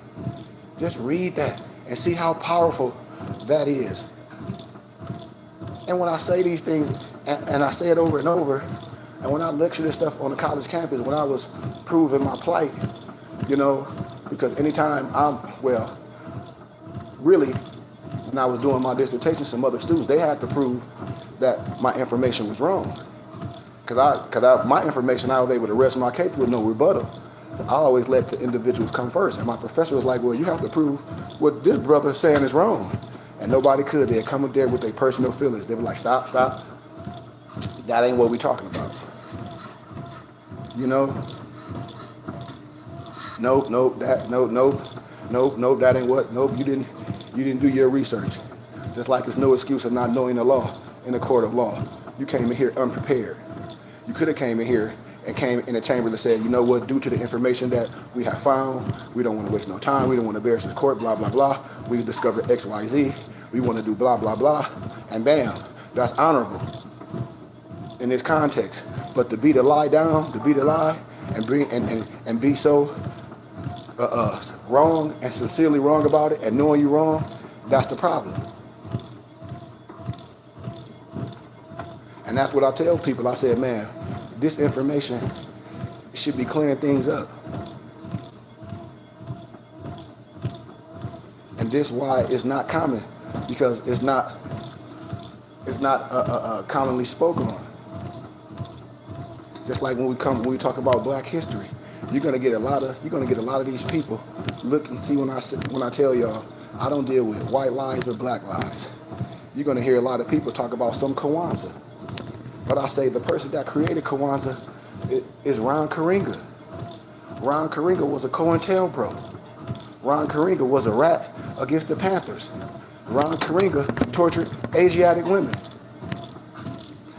Speaker 1: Just read that and see how powerful that is. And when I say these things, and I say it over and over, and when I lecture this stuff on the college campus, when I was proving my plight, because anytime really, when I was doing my dissertation, some other students, they had to prove that my information was wrong. Because my information, I was able to rest my case with no rebuttal. I always let the individuals come first. And my professor was like, well, you have to prove what this brother is saying is wrong. And nobody could. They'd come up there with their personal feelings. They were like, stop. That ain't what we talking about. Nope, that ain't what. Nope, you didn't do your research. Just like there's no excuse of not knowing the law in a court of law. You came in here unprepared. You could have came in here and came in the chamber and said, you know what, due to the information that we have found, we don't want to waste no time, we don't want to embarrass the court, blah, blah, blah. We've discovered X, Y, Z. We want to do blah, blah, blah. And bam, that's honorable in this context. But to beat a lie down, to beat a lie and bring and be so wrong and sincerely wrong about it and knowing you're wrong, that's the problem. And that's what I tell people. I said, man, this information should be clearing things up. And this why it's not common, because it's not commonly spoken on. Just like when we talk about Black history, you're gonna get a lot of these people look and see when I tell y'all I don't deal with white lies or black lies. You're gonna hear a lot of people talk about some Kwanzaa, but I say the person that created Kwanzaa is Ron Karenga. Ron Karenga was a COINTELPRO. Ron Karenga was a rat against the Panthers. Ron Karenga tortured Asiatic women.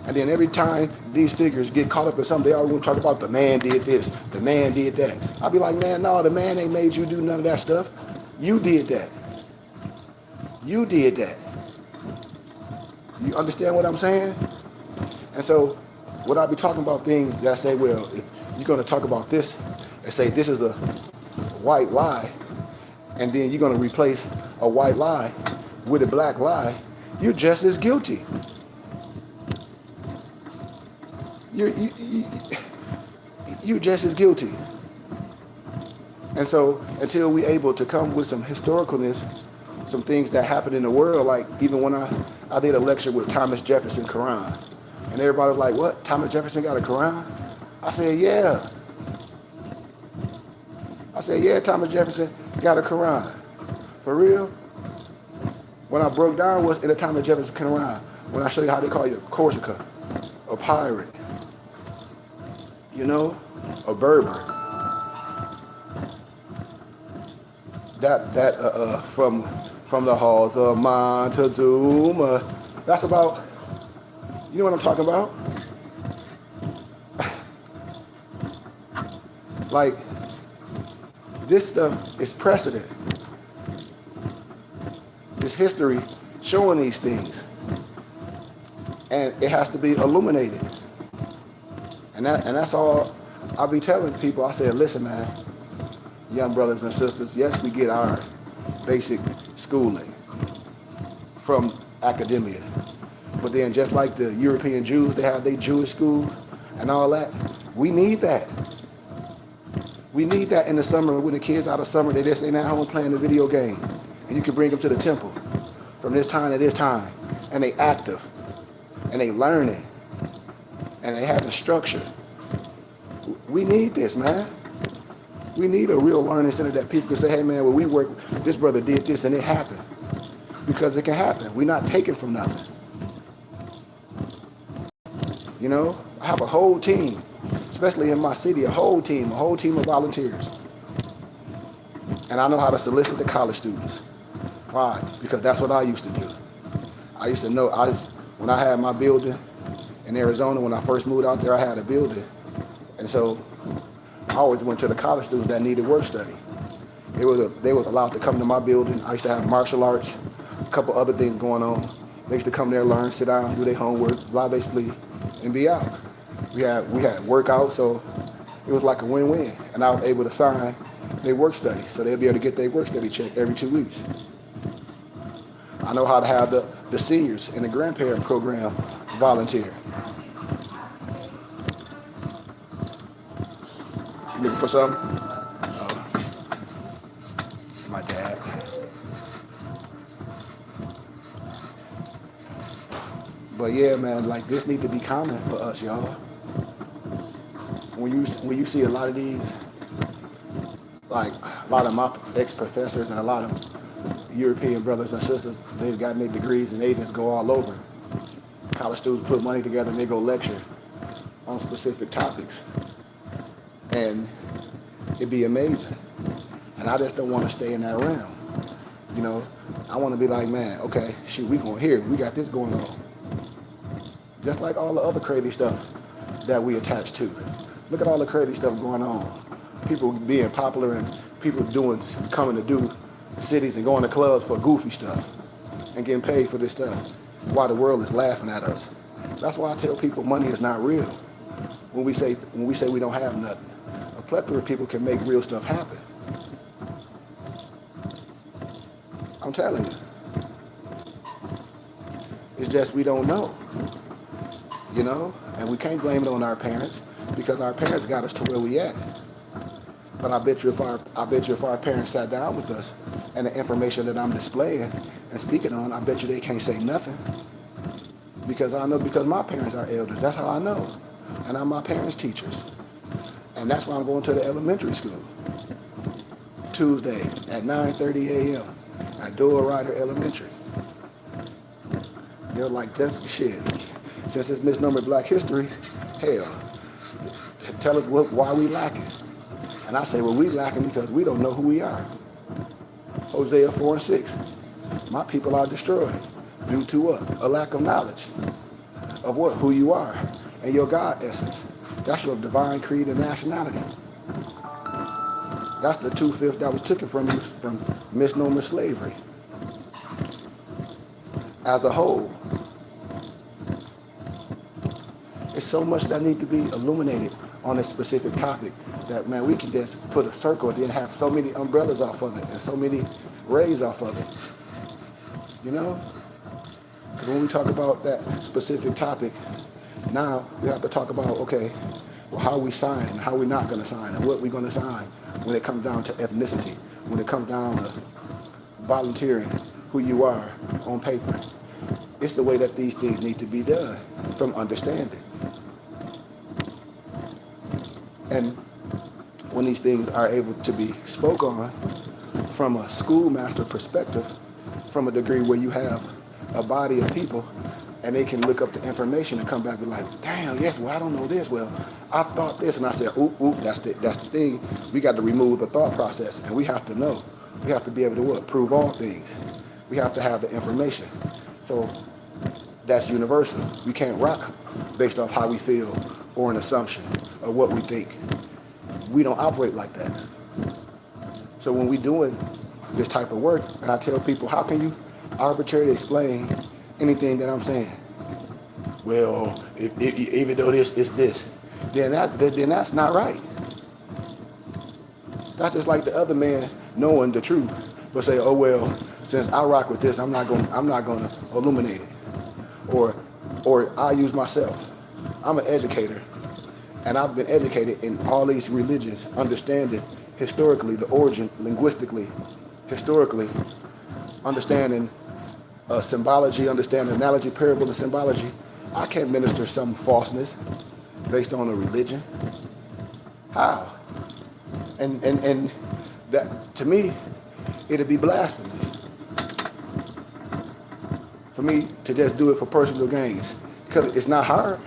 Speaker 1: And then every time these figures get caught up in something, they always want to talk about the man did this, the man did that. I'll be like, man, no, the man ain't made you do none of that stuff. You did that. You did that. You understand what I'm saying? And so, would I be talking about things that say, well, if you're going to talk about this and say this is a white lie, and then you're going to replace a white lie with a black lie, you're just as guilty. You're just as guilty. And so until we're able to come with some historicalness, some things that happen in the world, like even when I did a lecture with Thomas Jefferson Quran, and everybody was like, what, Thomas Jefferson got a Quran? I said, yeah. Thomas Jefferson got a Quran. For real? When I broke down what's in the Thomas Jefferson Quran, when I show you how they call you a Corsica, a pirate, you know, a Berber, from the halls of Montezuma, that's about, you know what I'm talking about? Like, this stuff is precedent. It's history showing these things. And it has to be illuminated. And that's all I'll be telling people. I said, listen, man, young brothers and sisters, yes, we get our basic schooling from academia. But then just like the European Jews, they have their Jewish schools and all that. We need that. We need that in the summer when the kids out of summer, they just ain't at home playing the video game. And you can bring them to the temple from this time to this time. And they active. And they learning. And they have a structure. We need this, man. We need a real learning center that people can say, hey, man, when we work, this brother did this and it happened. Because it can happen. We're not taking from nothing. You know, I have a whole team, especially in my city, a whole team of volunteers. And I know how to solicit the college students. Why? Because that's what I used to do. I used to know, when I had my building in Arizona, when I first moved out there, I had a building. And so I always went to the college students that needed work study. They was allowed to come to my building. I used to have martial arts, a couple other things going on. They used to come there, learn, sit down, do their homework, blah, they split, and be out. We had workouts, so it was like a win-win. And I was able to sign their work study, so they'll be able to get their work study check every 2 weeks. I know how to have the seniors in the grandparent program volunteer. Looking for something? Oh, my dad. But yeah, man, like this need to be common for us, y'all. When you see a lot of these, like a lot of my ex-professors and a lot of European brothers and sisters, they've gotten their degrees and they just go all over. College students put money together and they go lecture on specific topics. And it'd be amazing. And I just don't want to stay in that realm. You know, I want to be like, man, okay, shoot, we got this going on. Just like all the other crazy stuff that we attach to. Look at all the crazy stuff going on. People being popular and people coming to do cities and going to clubs for goofy stuff and getting paid for this stuff while the world is laughing at us. That's why I tell people money is not real. When we say we don't have nothing. A plethora of people can make real stuff happen. I'm telling you. It's just we don't know. You know? And we can't blame it on our parents because our parents got us to where we at. But I bet you if our parents sat down with us and the information that I'm displaying and speaking on, I bet you they can't say nothing. Because I know, because my parents are elders. That's how I know. and I'm my parents' teachers. And that's why I'm going to the elementary school. Tuesday at 9:30 a.m. at Door Rider Elementary. They're like, that's shit. Since it's misnumbered Black History, hell, tell us why we lacking. And I say, well, we lacking because we don't know who we are. Hosea 4:6. My people are destroyed due to what? A lack of knowledge of what? Who you are and your God essence. That's your divine creed and nationality. That's the 2/5 that was taken from you from misnomer slavery. As a whole, it's so much that needs to be illuminated on a specific topic that, man, we can just put a circle and then have so many umbrellas off of it and so many rays off of it. You know? Because when we talk about that specific topic, now we have to talk about, okay, well, how we sign and how we're not going to sign and what we're going to sign when it comes down to ethnicity, when it comes down to volunteering who you are on paper. It's the way that these things need to be done from understanding. And when these things are able to be spoke on from a schoolmaster perspective, from a degree where you have a body of people and they can look up the information and come back and be like, damn, yes, well, I don't know this. Well, I thought this. And I said, oop, that's the thing. We got to remove the thought process, and we have to know. We have to be able to what? Prove all things. We have to have the information. So that's universal. We can't rock based off how we feel or an assumption of what we think. We don't operate like that. So when we're doing this type of work, and I tell people, how can you arbitrarily explain anything that I'm saying? Well, if even though this is this, then that's not right. That's just like the other man knowing the truth, but say, oh well, since I rock with this, I'm not gonna illuminate it, or I use myself. I'm an educator, and I've been educated in all these religions, understanding historically the origin, linguistically, historically, understanding symbology, understanding analogy, parable, and symbology. I can't minister some falseness based on a religion. How? And that, to me, it'd be blasphemous for me to just do it for personal gains, because it's not hard.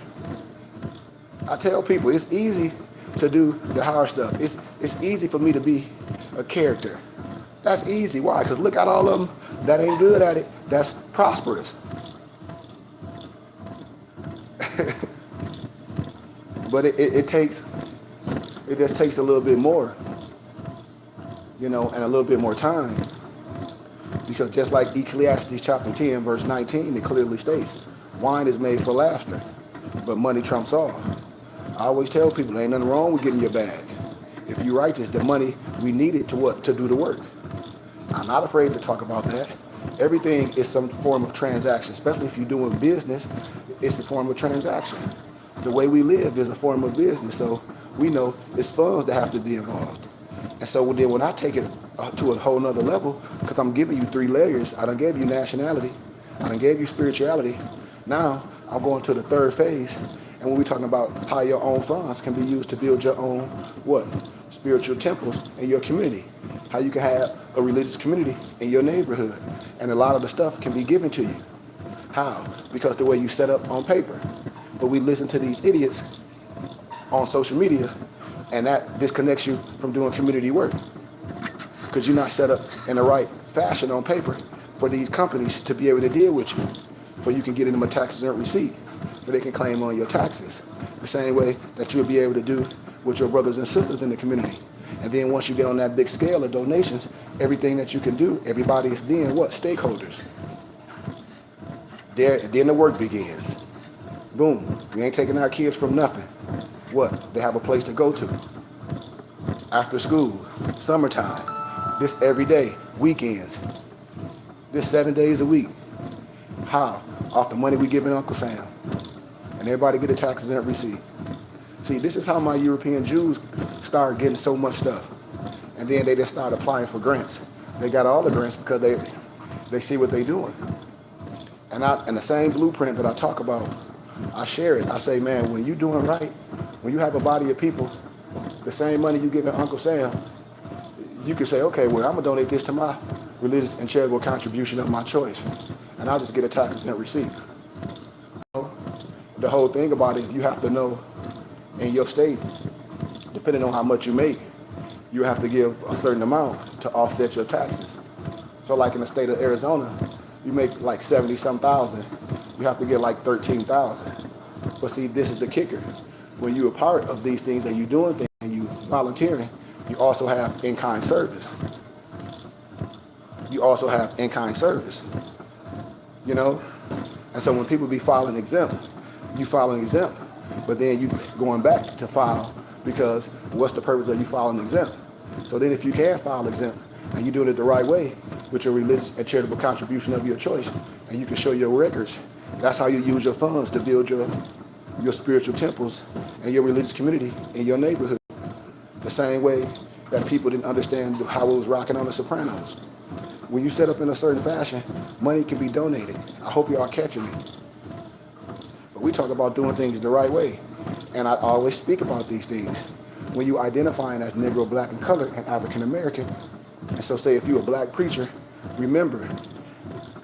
Speaker 1: I tell people it's easy to do the hard stuff. It's easy for me to be a character. That's easy. Why? Because look at all of them that ain't good at it, that's prosperous. But it just takes a little bit more, and a little bit more time. Because just like Ecclesiastes chapter 10, verse 19, it clearly states, wine is made for laughter, but money trumps all. I always tell people, there ain't nothing wrong with getting your bag. If you're righteous, the money we needed to do the work. I'm not afraid to talk about that. Everything is some form of transaction, especially if you're doing business, it's a form of transaction. The way we live is a form of business, so we know it's funds that have to be involved. And so then when I take it to a whole nother level, because I'm giving you 3 layers, I done gave you nationality, I done gave you spirituality, now I'm going to the 3rd phase, and when we're talking about how your own funds can be used to build your own, spiritual temples in your community, how you can have a religious community in your neighborhood, and a lot of the stuff can be given to you. How? Because the way you set up on paper. But we listen to these idiots on social media, and that disconnects you from doing community work, because you're not set up in the right fashion on paper for these companies to be able to deal with you, for you can get them a tax-exempt receipt, so they can claim on your taxes, the same way that you'll be able to do with your brothers and sisters in the community. And then once you get on that big scale of donations, everything that you can do, everybody is then what? Stakeholders. Then the work begins. Boom. We ain't taking our kids from nothing. What? They have a place to go to. After school, summertime, this every day, weekends, this 7 days a week. How? Off the money we giving Uncle Sam. And everybody get a tax-exempt receipt. See, this is how my European Jews start getting so much stuff. And then they just start applying for grants. They got all the grants because they see what they're doing. And the same blueprint that I talk about I share it. I say, man, when you're doing right, when you have a body of people, the same money you give to Uncle Sam, you can say, okay, well, I'm going to donate this to my religious and charitable contribution of my choice. And I'll just get a tax-exempt receipt. The whole thing about it, you have to know in your state, depending on how much you make, you have to give a certain amount to offset your taxes. So like in the state of Arizona, you make like 70-some thousand, you have to give like 13,000. But see, this is the kicker. When you're a part of these things and you're doing things and you volunteering, you also have in-kind service. You also have in-kind service, you know? And so when people be filing exempt, you filing exempt, but then you going back to file because what's the purpose of you filing exempt? So then if you can file exempt and you're doing it the right way with your religious and charitable contribution of your choice, and you can show your records, that's how you use your funds to build your spiritual temples and your religious community in your neighborhood. The same way that people didn't understand how it was rocking on The Sopranos. When you set up in a certain fashion, money can be donated. I hope y'all catching me. But we talk about doing things the right way. And I always speak about these things. When you identifying as Negro, Black, and Colored, and African American, and so say if you're a black preacher, remember,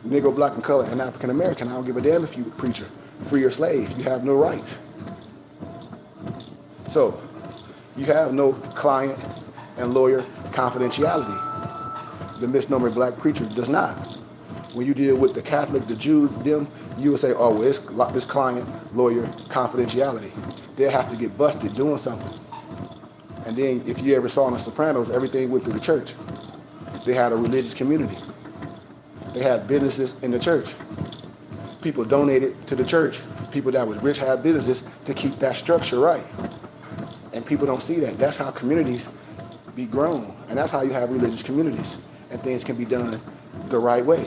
Speaker 1: Negro, Black, and Colored, and African American, I don't give a damn if you're a preacher, free or slave, you have no rights. So, you have no client and lawyer confidentiality. The misnomer black preacher does not. When you deal with the Catholic, the Jew, them, you will say, oh, well, it's this client, lawyer, confidentiality. They'll have to get busted doing something. And then if you ever saw in The Sopranos, everything went through the church. They had a religious community. They had businesses in the church. People donated to the church. People that was rich had businesses to keep that structure right. And people don't see that. That's how communities be grown. And that's how you have religious communities. And things can be done the right way.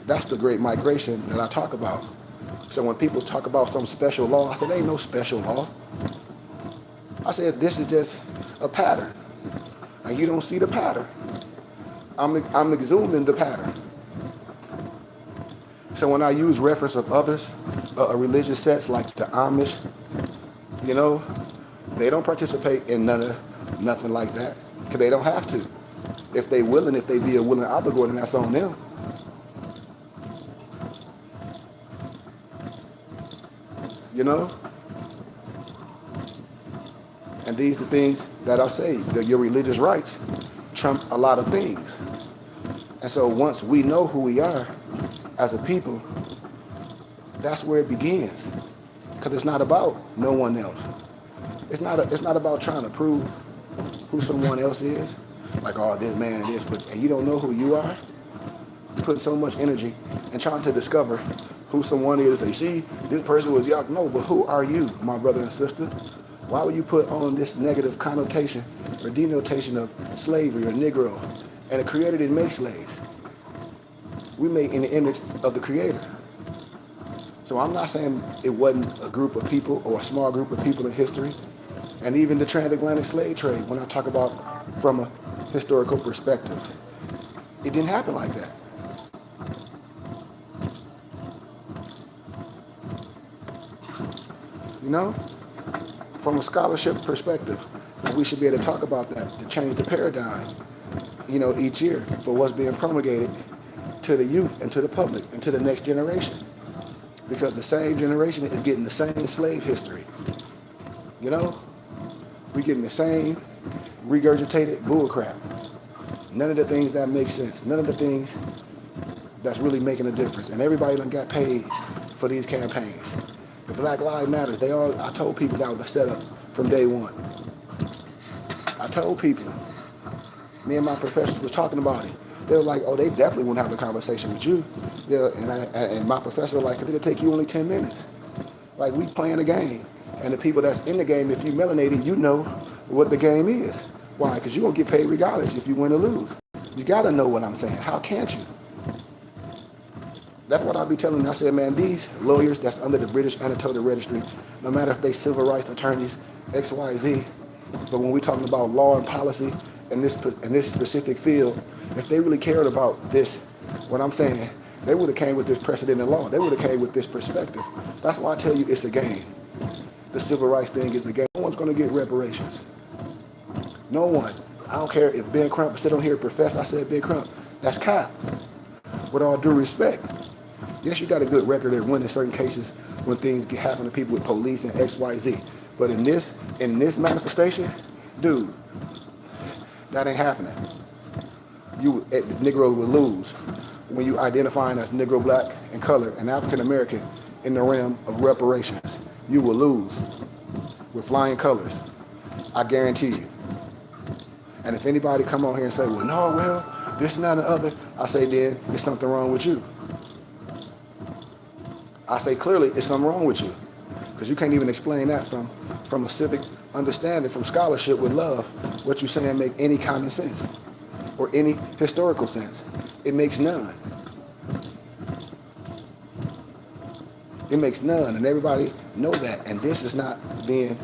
Speaker 1: That's the great migration that I talk about. So when people talk about some special law, I said, there ain't no special law. I said, this is just a pattern. And you don't see the pattern. I'm exhuming the pattern. So when I use reference of others, religious sets like the Amish, you know, they don't participate in nothing like that because they don't have to. If they willing, if they be a willing obligor, then that's on them. You know? And these are things that I say, that your religious rights trump a lot of things. And so once we know who we are as a people, that's where it begins. Because it's not about no one else. It's not about trying to prove who someone else is. Like, oh, this man and this, and you don't know who you are. You put so much energy in trying to discover who someone is. They see, this person was young. No, but who are you, my brother and sister? Why would you put on this negative connotation or denotation of slavery or Negro? And the Creator didn't make slaves. We made in the image of the Creator. So I'm not saying it wasn't a group of people or a small group of people in history. And even the transatlantic slave trade, when I talk about from a historical perspective, it didn't happen like that. You know? From a scholarship perspective, we should be able to talk about that, to change the paradigm, you know, each year for what's being promulgated to the youth and to the public and to the next generation. Because the same generation is getting the same slave history. You know? We're getting the same regurgitated bullcrap. None of the things that make sense. None of the things that's really making a difference. And everybody done got paid for these campaigns. The Black Lives Matter, I told people that was a setup from day one. I told people, me and my professors was talking about it. They were like, oh, they definitely won't have a conversation with you. And my professor was like, it'll take you only 10 minutes. Like, we playing a game. And the people that's in the game, if you melanated, you know what the game is. Why? Because you're going to get paid regardless if you win or lose. You got to know what I'm saying. How can't you? That's what I'll be telling them. I said, man, these lawyers that's under the British Annotated Registry, no matter if they civil rights attorneys, X, Y, Z, but when we're talking about law and policy in this specific field, if they really cared about this, what I'm saying, They would have came with this precedent in law. They would have came with this perspective. That's why I tell you it's a game. The civil rights thing is a game. No one's going to get reparations. No one. I don't care if Ben Crump sit on here and profess I said Ben Crump. That's cap. With all due respect. Yes, you got a good record at winning certain cases when things happen to people with police and XYZ. But in this manifestation, dude, that ain't happening. The Negro will lose when you identifying as Negro, black, and colored and African American in the realm of reparations. You will lose with flying colors. I guarantee you. And if anybody come on here and say, well, this and that and the other, I say then there's something wrong with you. I say clearly it's something wrong with you. Because you can't even explain that from a civic understanding, from scholarship with love, what you're saying make any common sense or any historical sense. It makes none. It makes none, and everybody know that. And this is not being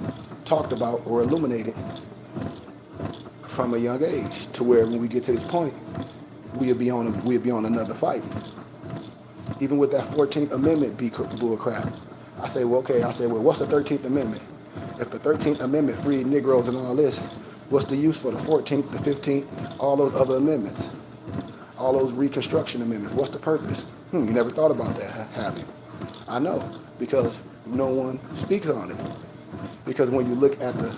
Speaker 1: talked about or illuminated from a young age, to where when we get to this point, we'll be on another fight. Even with that 14th Amendment bull crap. I say, well, what's the 13th Amendment? If the 13th Amendment freed Negroes and all this, what's the use for the 14th, the 15th, all those other amendments? All those Reconstruction amendments, what's the purpose? You never thought about that, have you? I know, because no one speaks on it. Because when you look at the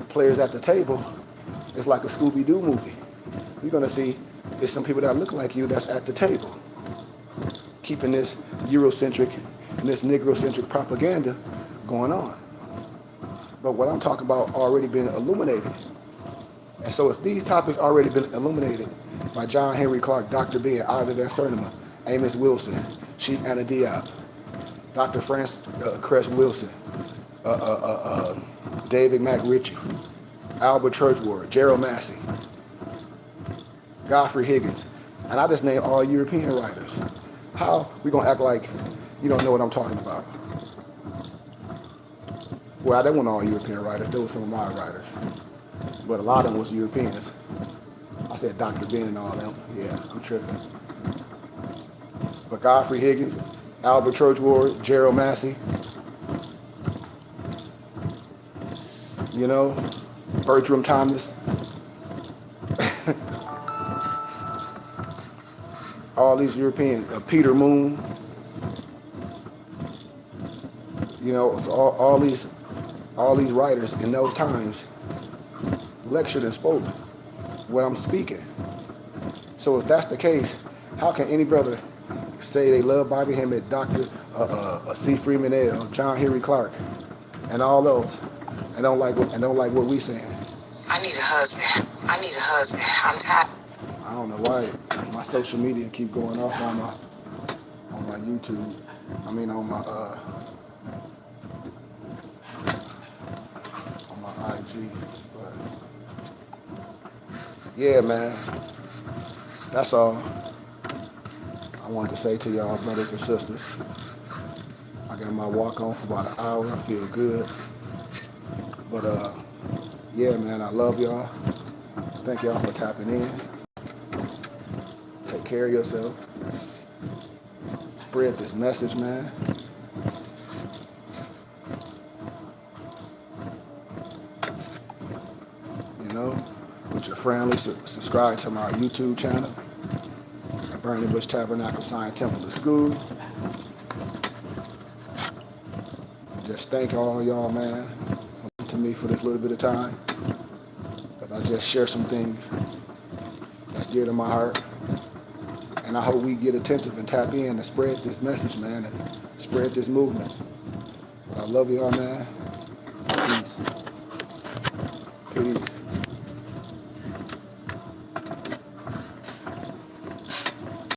Speaker 1: players at the table, it's like a Scooby-Doo movie. You're gonna see it's some people that look like you that's at the table, keeping this Eurocentric and this Negrocentric propaganda going on. But what I'm talking about already been illuminated. And so if these topics already been illuminated by John Henry Clark, Dr. Ben, Ida Van Cernema, Amos Wilson, Chief Anna Diop, Dr. Francis Cress Wilson, David McRitchie, Albert Churchward, Gerald Massey, Godfrey Higgins, and I just named all European writers. How we gonna act like you don't know what I'm talking about? Well, they weren't all European writers. There were some of my writers, but a lot of them was Europeans. I said Dr. Ben and all them. Yeah, I'm tripping. But Godfrey Higgins, Albert Churchward, Gerald Massey, Bertram Thomas, all these Europeans, Peter Moon, all these writers in those times lectured and spoke what I'm speaking. So if that's the case, how can any brother say they love Bobby Hemmett, Dr. C. Freeman L., John Henry Clark, and all those, and don't like what we saying?
Speaker 2: I need a husband. I'm tired.
Speaker 1: I don't know why my social media keep going off on my YouTube. On my IG. But yeah, man, that's all I wanted to say to y'all, brothers and sisters. I got my walk on for about an hour. I feel good. But yeah, man, I love y'all. Thank y'all for tapping in. Take care of yourself. Spread this message, man. With your family, subscribe to my YouTube channel, Burning Bush Tabernacle Zion Temple of School. Just thank all y'all, man, for listening to me for this little bit of time, because I just share some things that's dear to my heart. And I hope we get attentive and tap in and spread this message, man, and spread this movement. But I love y'all, man. Peace. Peace.